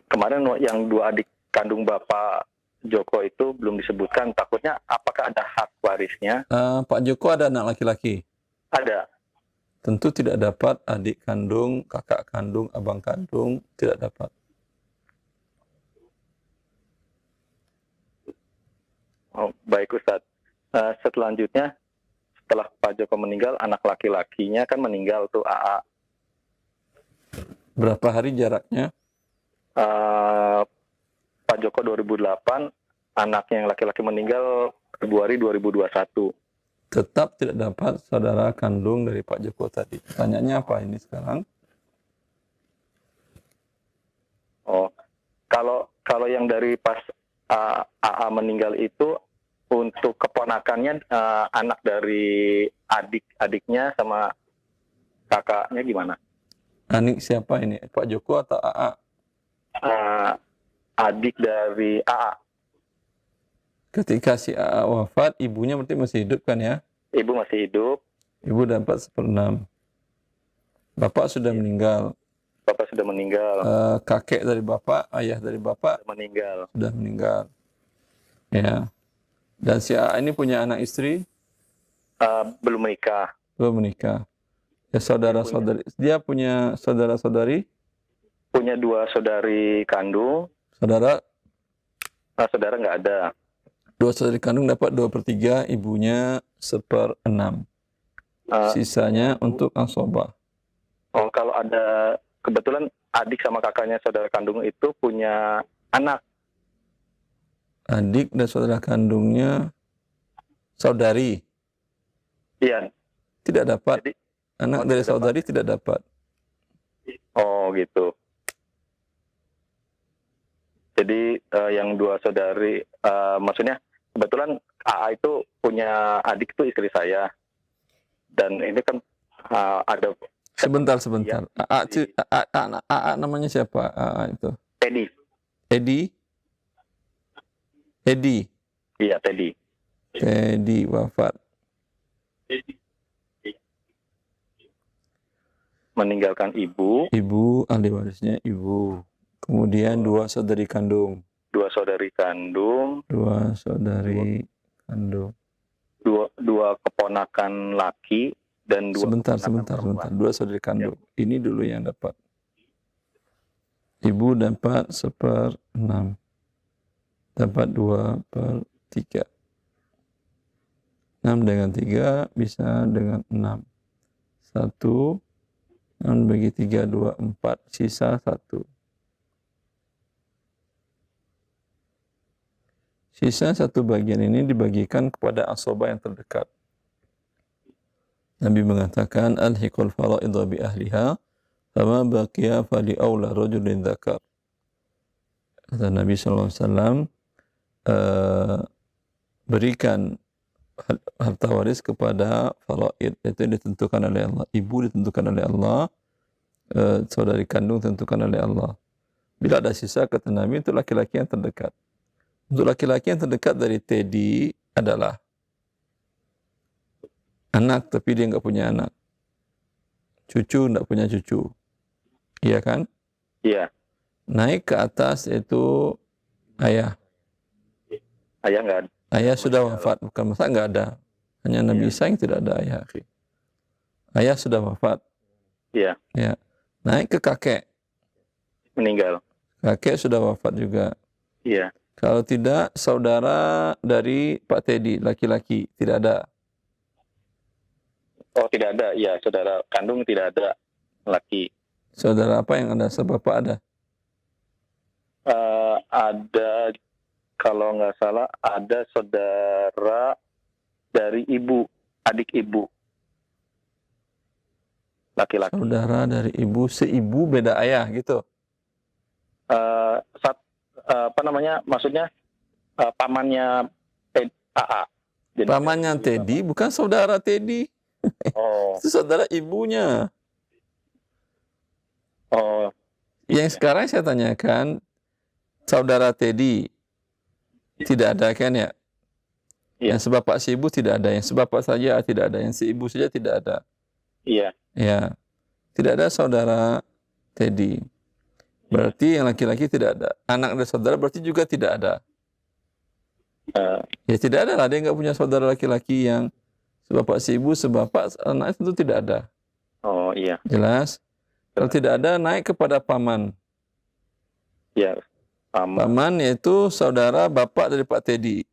Kemarin yang 2 adik kandung Bapak Joko itu belum disebutkan. Takutnya apakah ada hak warisnya? Pak Joko ada anak laki-laki? Ada. Tentu tidak dapat adik kandung, kakak kandung, abang kandung, tidak dapat. Oh, baik Ustadz. Selanjutnya, setelah Pak Joko meninggal, anak laki-lakinya kan meninggal tuh AA. Berapa hari jaraknya? Pak Joko 2008, anaknya yang laki-laki meninggal Februari 2021. Tetap tidak dapat saudara kandung dari Pak Joko tadi. Tanyanya apa ini sekarang? Oh, kalau yang dari pas AA meninggal itu untuk keponakannya, anak dari adik-adiknya sama kakaknya gimana? Anik siapa ini? Pak Joko atau AA? Adik dari AA. Ketika si AA wafat, ibunya berarti masih hidup kan ya? Ibu masih hidup. Ibu dapat 1/6. Bapak sudah meninggal. Bapak sudah meninggal. Kakek dari bapak, ayah dari bapak sudah meninggal. Ya. Dan si AA ini punya anak istri? Belum menikah. Belum menikah. Ya, saudara-saudari. Dia punya saudara-saudari? Punya 2 saudari kandung. Saudara? Saudara nggak ada. 2 saudari kandung dapat 2/3, ibunya 1/6. Sisanya untuk asobah. Oh, kalau ada kebetulan adik sama kakaknya saudara kandung itu punya anak. Adik dan saudara kandungnya saudari? Iya. Tidak dapat. Jadi, anak dari saudari tidak dapat. Oh, gitu. Jadi yang 2 saudari, maksudnya kebetulan AA itu punya adik itu istri saya. Dan ini kan ada... Sebentar. AA namanya siapa? AA itu? Teddy. Edi? Iya, Teddy. Teddy wafat. Meninggalkan ibu. Ibu, ahli warisnya ibu. Kemudian 2 saudari kandung. 2 saudari kandung. 2 saudari kandung. 2 keponakan laki dan 2 Sebentar. perempuan. 2 saudari kandung. Ini dulu yang dapat. Ibu dapat 1/6. Dapat 2/3. 6 dengan 3 bisa dengan 6. 1, 6 bagi 3, 2, 4. Sisa 1. Sisa 1 bagian ini dibagikan kepada asobah yang terdekat. Nabi mengatakan, Alhiqul fara'idha bi ahliha, fama baqiya fali awla rajulin dzakar. Kata Nabi SAW, berikan harta waris kepada faraid, itu ditentukan oleh Allah. Ibu ditentukan oleh Allah, saudari kandung ditentukan oleh Allah. Bila ada sisa, kata Nabi, untuk laki-laki yang terdekat. Untuk laki-laki yang terdekat dari Teddy adalah Anak tapi dia nggak punya anak. Cucu nggak punya cucu. Iya kan? Iya. Naik ke atas itu ayah. Ayah nggak ada. Ayah sudah wafat, bukan masa nggak ada. Hanya Nabi Isa yang tidak ada ayah. Ayah sudah wafat. Iya. Ya. Naik ke kakek. Meninggal. Kakek sudah wafat juga. Iya. Kalau tidak, saudara dari Pak Teddy, laki-laki, tidak ada. Oh, tidak ada. Iya, saudara kandung tidak ada laki. Saudara apa yang ada? Sebapak ada. Ada, kalau nggak salah, ada saudara dari ibu, adik ibu. Laki-laki. Saudara dari ibu, seibu beda ayah gitu. Apa namanya? Maksudnya pamannya AA. Jadi, Pamannya Teddy, bukan saudara Teddy. Oh, Itu saudara ibunya. oh, Yang sekarang saya tanyakan, saudara Teddy tidak ada kan ya? Iya. Yang sebapak seibu tidak ada, yang sebapak saja tidak ada, yang seibu saja tidak ada. iya. Ya, tidak ada saudara Teddy. Berarti yang laki-laki tidak ada. Anak dan saudara berarti juga tidak ada. Ya tidak ada lah, dia nggak punya saudara laki-laki yang sebapak seibu, sebapak anak itu tidak ada. Oh, iya. Jelas? Kalau tidak ada, naik kepada paman. Iya. Paman yaitu saudara bapak dari Pak Teddy,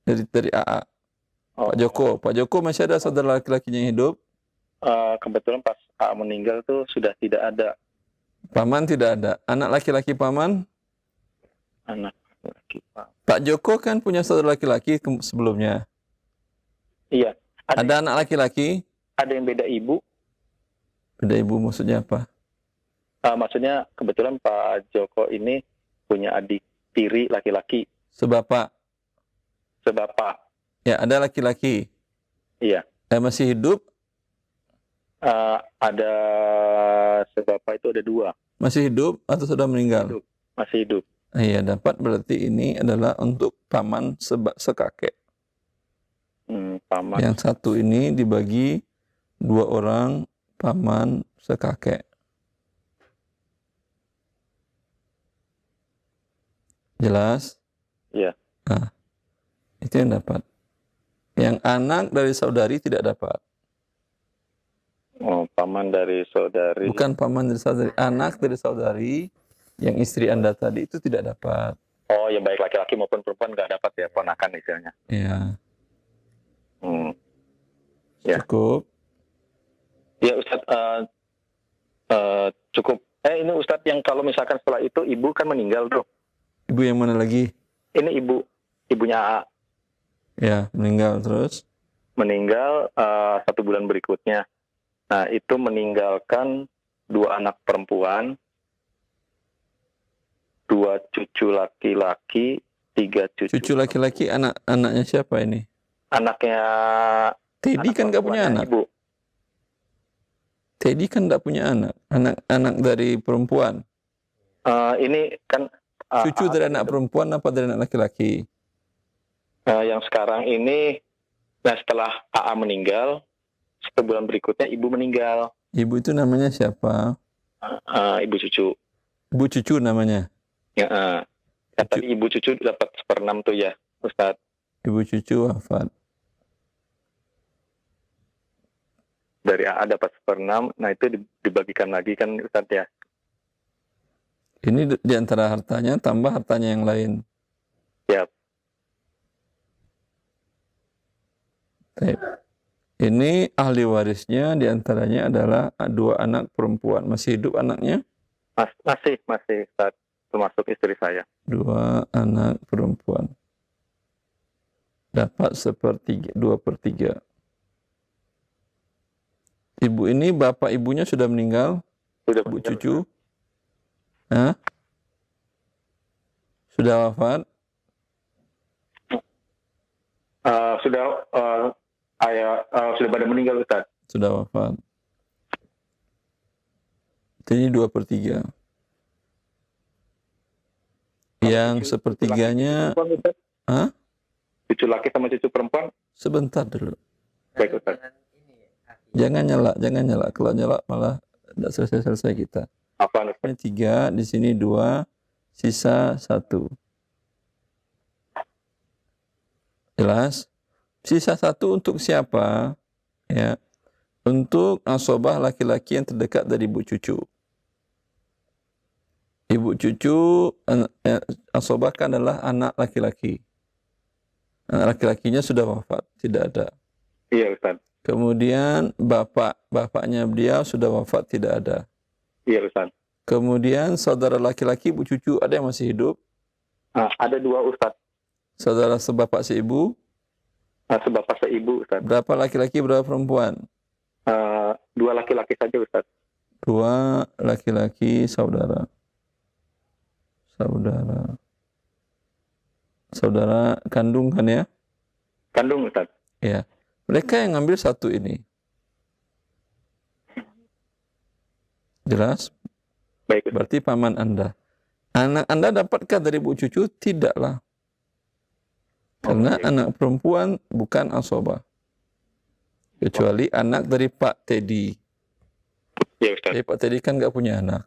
dari AA. Oh, Pak Joko. Pak Joko masih ada saudara laki-lakinya yang hidup. kebetulan pas AA meninggal tuh sudah tidak ada Paman tidak ada. Anak laki-laki paman. anak laki. Pak Joko kan punya saudara laki-laki sebelumnya. Iya. Ada anak laki-laki. Ada yang beda ibu. Beda ibu maksudnya apa? Maksudnya kebetulan Pak Joko ini punya adik tiri laki-laki. Sebapak. Ya, ada laki-laki. Iya. Masih hidup. Ada sebapak itu ada 2. Masih hidup atau sudah meninggal? Masih hidup. Iya, dapat berarti ini adalah untuk paman sekakek. Paman. Yang satu ini dibagi 2 orang paman sekakek. Jelas? Iya. Nah, itu yang dapat. Yang anak dari saudari tidak dapat. Oh, paman dari saudari. Bukan paman dari saudari, anak dari saudari yang istri Anda tadi itu tidak dapat. Oh, ya baik laki-laki maupun perempuan nggak dapat ya, ponakan istilahnya. Ya. Ya. Cukup. Ya Ustadz, cukup. Ini Ustadz yang kalau misalkan setelah itu ibu kan meninggal tuh. Ibu yang mana lagi? Ini ibunya AA. Ya, meninggal terus. Meninggal 1 bulan berikutnya. Nah, itu meninggalkan 2 anak perempuan, 2 cucu laki-laki, 3 cucu. Cucu laki-laki anaknya siapa ini? Anaknya Teddy kan nggak punya anak. Ibu. Teddy kan nggak punya anak. Anak dari perempuan. Ini kan Cucu dari anak perempuan apa dari anak laki-laki? Yang sekarang ini, nah setelah AA meninggal, 1 bulan berikutnya ibu meninggal. Ibu itu namanya siapa? Ibu cucu. Ibu cucu namanya? Ya, tapi ibu cucu dapat 1/6 tuh ya, Ustadz. Ibu cucu wafat. Dari AA dapat 1/6, nah itu dibagikan lagi kan Ustadz ya. Ini di antara hartanya tambah hartanya yang lain. Siap. Baik. Ini ahli warisnya diantaranya adalah 2 anak perempuan. Masih hidup anaknya? Masih Ustadz, termasuk istri saya. 2 anak perempuan. Dapat 2/3. Ibu ini bapak ibunya sudah meninggal? Sudah Ibu meninggal. cucu? Hah? Sudah wafat? Sudah pada meninggal Ustadz. Sudah wafat. Jadi 2/3. Yang sepertiganya, Hah? Cucu laki sama cucu perempuan? sebentar dulu. Baik Ustadz. Jangan nyala. Kalau nyala malah tidak selesai kita. Apa Ustaz? Ini 3, di sini 2, sisa 1. Jelas? Sisa 1 untuk siapa? Ya, untuk asobah laki-laki yang terdekat dari ibu cucu. Ibu cucu asobah kan adalah anak laki-laki. Anak laki-lakinya sudah wafat, tidak ada. Iya Ustaz. Kemudian bapaknya beliau sudah wafat, tidak ada. Iya Ustaz. Kemudian saudara laki-laki ibu cucu ada yang masih hidup? Ada 2 Ustaz. Saudara sebapak seibu? Sebapak seibu Ustaz. Berapa laki-laki, berapa perempuan? 2 laki-laki saja Ustaz. 2 laki-laki saudara. Saudara kandung kan ya? Kandung Ustaz. Ya. Mereka yang ngambil 1 ini. Jelas? Baik Ustaz. Berarti paman Anda. Anak Anda dapatkah dari ibu cucu? Tidaklah. Karena anak perempuan bukan asobah. Kecuali anak dari Pak Teddy. Iya Ustaz. Jadi Pak Teddy kan nggak punya anak.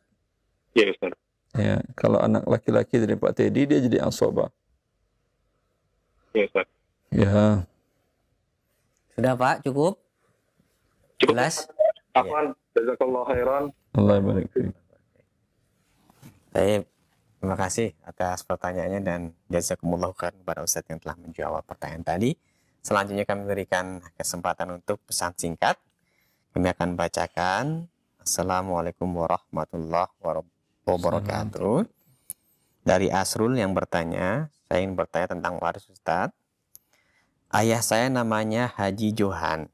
Iya Ustaz. Ya, kalau anak laki-laki dari Pak Teddy dia jadi asobah. Iya Ustaz. Ya. Sudah Pak, cukup? Cukup. Jelas? Afwan, jazakallahu khairan. Allah barik fiik. Baik, terima kasih atas pertanyaannya dan jazakumullah khairan kepada Ustaz yang telah menjawab pertanyaan tadi. Selanjutnya kami berikan kesempatan untuk pesan singkat. Kami akan bacakan. Assalamualaikum warahmatullahi wabarakatuh. Dari Asrul yang bertanya, saya ingin bertanya tentang waris Ustaz. Ayah saya namanya Haji Johan.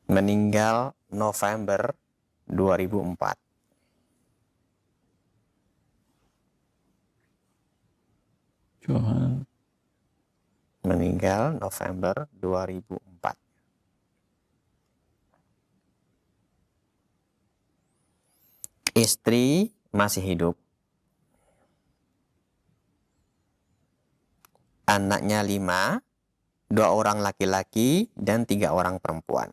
Meninggal November 2004. Johan. Meninggal November 2004. Istri masih hidup. Anaknya 5, 2 orang laki-laki dan 3 orang perempuan.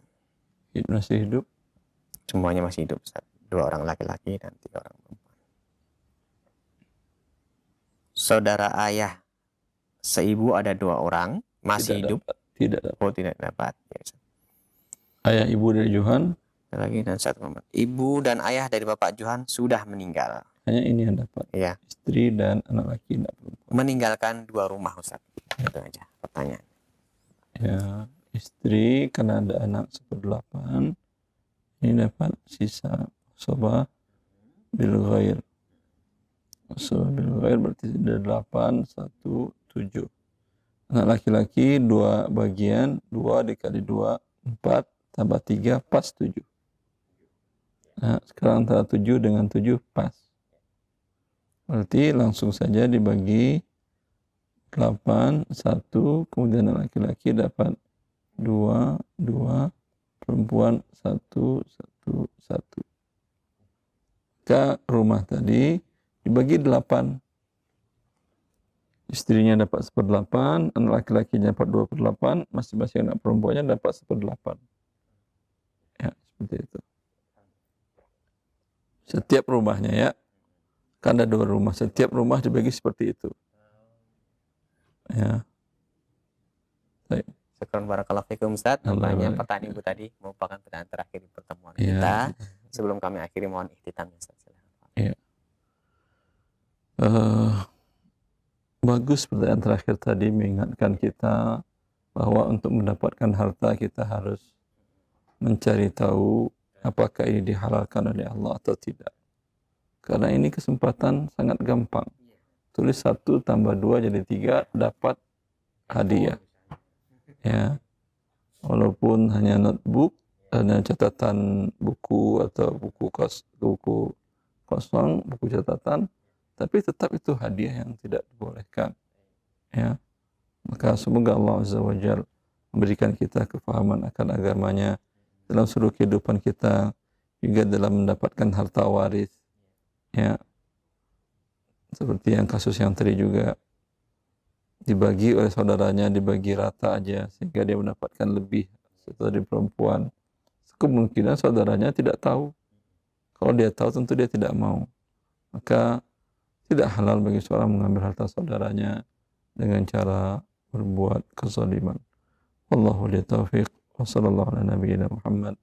Masih hidup? Semuanya masih hidup, Ustaz. 2 orang laki-laki dan 3 orang perempuan. Saudara ayah seibu ada 2 orang masih hidup. Tidak dapat. Oh, tidak dapat. Ya, Ustaz. Ayah ibu dari Johan Lagi dan 1 perempuan. Ibu dan ayah dari Bapak Johan sudah meninggal. hanya ini yang dapat. Ya, Istri dan anak laki tidak perempuan. meninggalkan 2 rumah, Ustaz. Itu aja pertanyaan. Ya, istri karena ada anak 1/8 ini dapat sisa soba bil ghair. Soba bil ghair berarti ada 8, 1, 7. Anak laki-laki 2 bagian, 2 dikali 2, 4 tambah 3 pas 7. Nah, sekarang antara 7 dengan 7 pas. Berarti langsung saja dibagi 8, 1, kemudian anak laki-laki dapat 2, 2, perempuan 1, 1, 1. Maka rumah tadi dibagi 8. Istrinya dapat 1/8, anak laki-lakinya dapat 2/8, masing-masing anak perempuannya dapat 1/8. Ya, seperti itu. Setiap rumahnya ya. Kan ada 2 rumah, setiap rumah dibagi seperti itu. Ya. Baik. Syukran barakallahu fikum, Ustaz. Allah Nampaknya barik. pertanyaan Ibu tadi merupakan pertanyaan terakhir di pertemuan Ya. kita. Sebelum kami akhiri, mohon ikhtitam, Ustaz. Bagus pertanyaan terakhir tadi mengingatkan kita bahwa untuk mendapatkan harta kita harus mencari tahu apakah ini dihalalkan oleh Allah atau tidak. Karena ini kesempatan sangat gampang. Tulis 1 tambah 2 jadi 3 dapat hadiah. Ya. Walaupun hanya notebook, hanya catatan buku atau buku kosong, buku catatan, tapi tetap itu hadiah yang tidak dibolehkan. Ya. Maka semoga Allah Azza wa Jalla memberikan kita kefahaman akan agamanya dalam seluruh kehidupan kita, juga dalam mendapatkan harta waris. Ya. Seperti yang kasus yang tadi juga dibagi oleh saudaranya, dibagi rata aja sehingga dia mendapatkan lebih atau dari perempuan, kemungkinan saudaranya tidak tahu. Kalau dia tahu tentu dia tidak mau. Maka tidak halal bagi seorang mengambil harta saudaranya dengan cara berbuat kezaliman. Wallahu li taufiq wa sallallahu ala nabiyyina Muhammad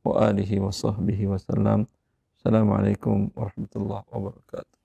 wa alihi wa sahbihi wa sallam. Assalamualaikum warahmatullahi wabarakatuh.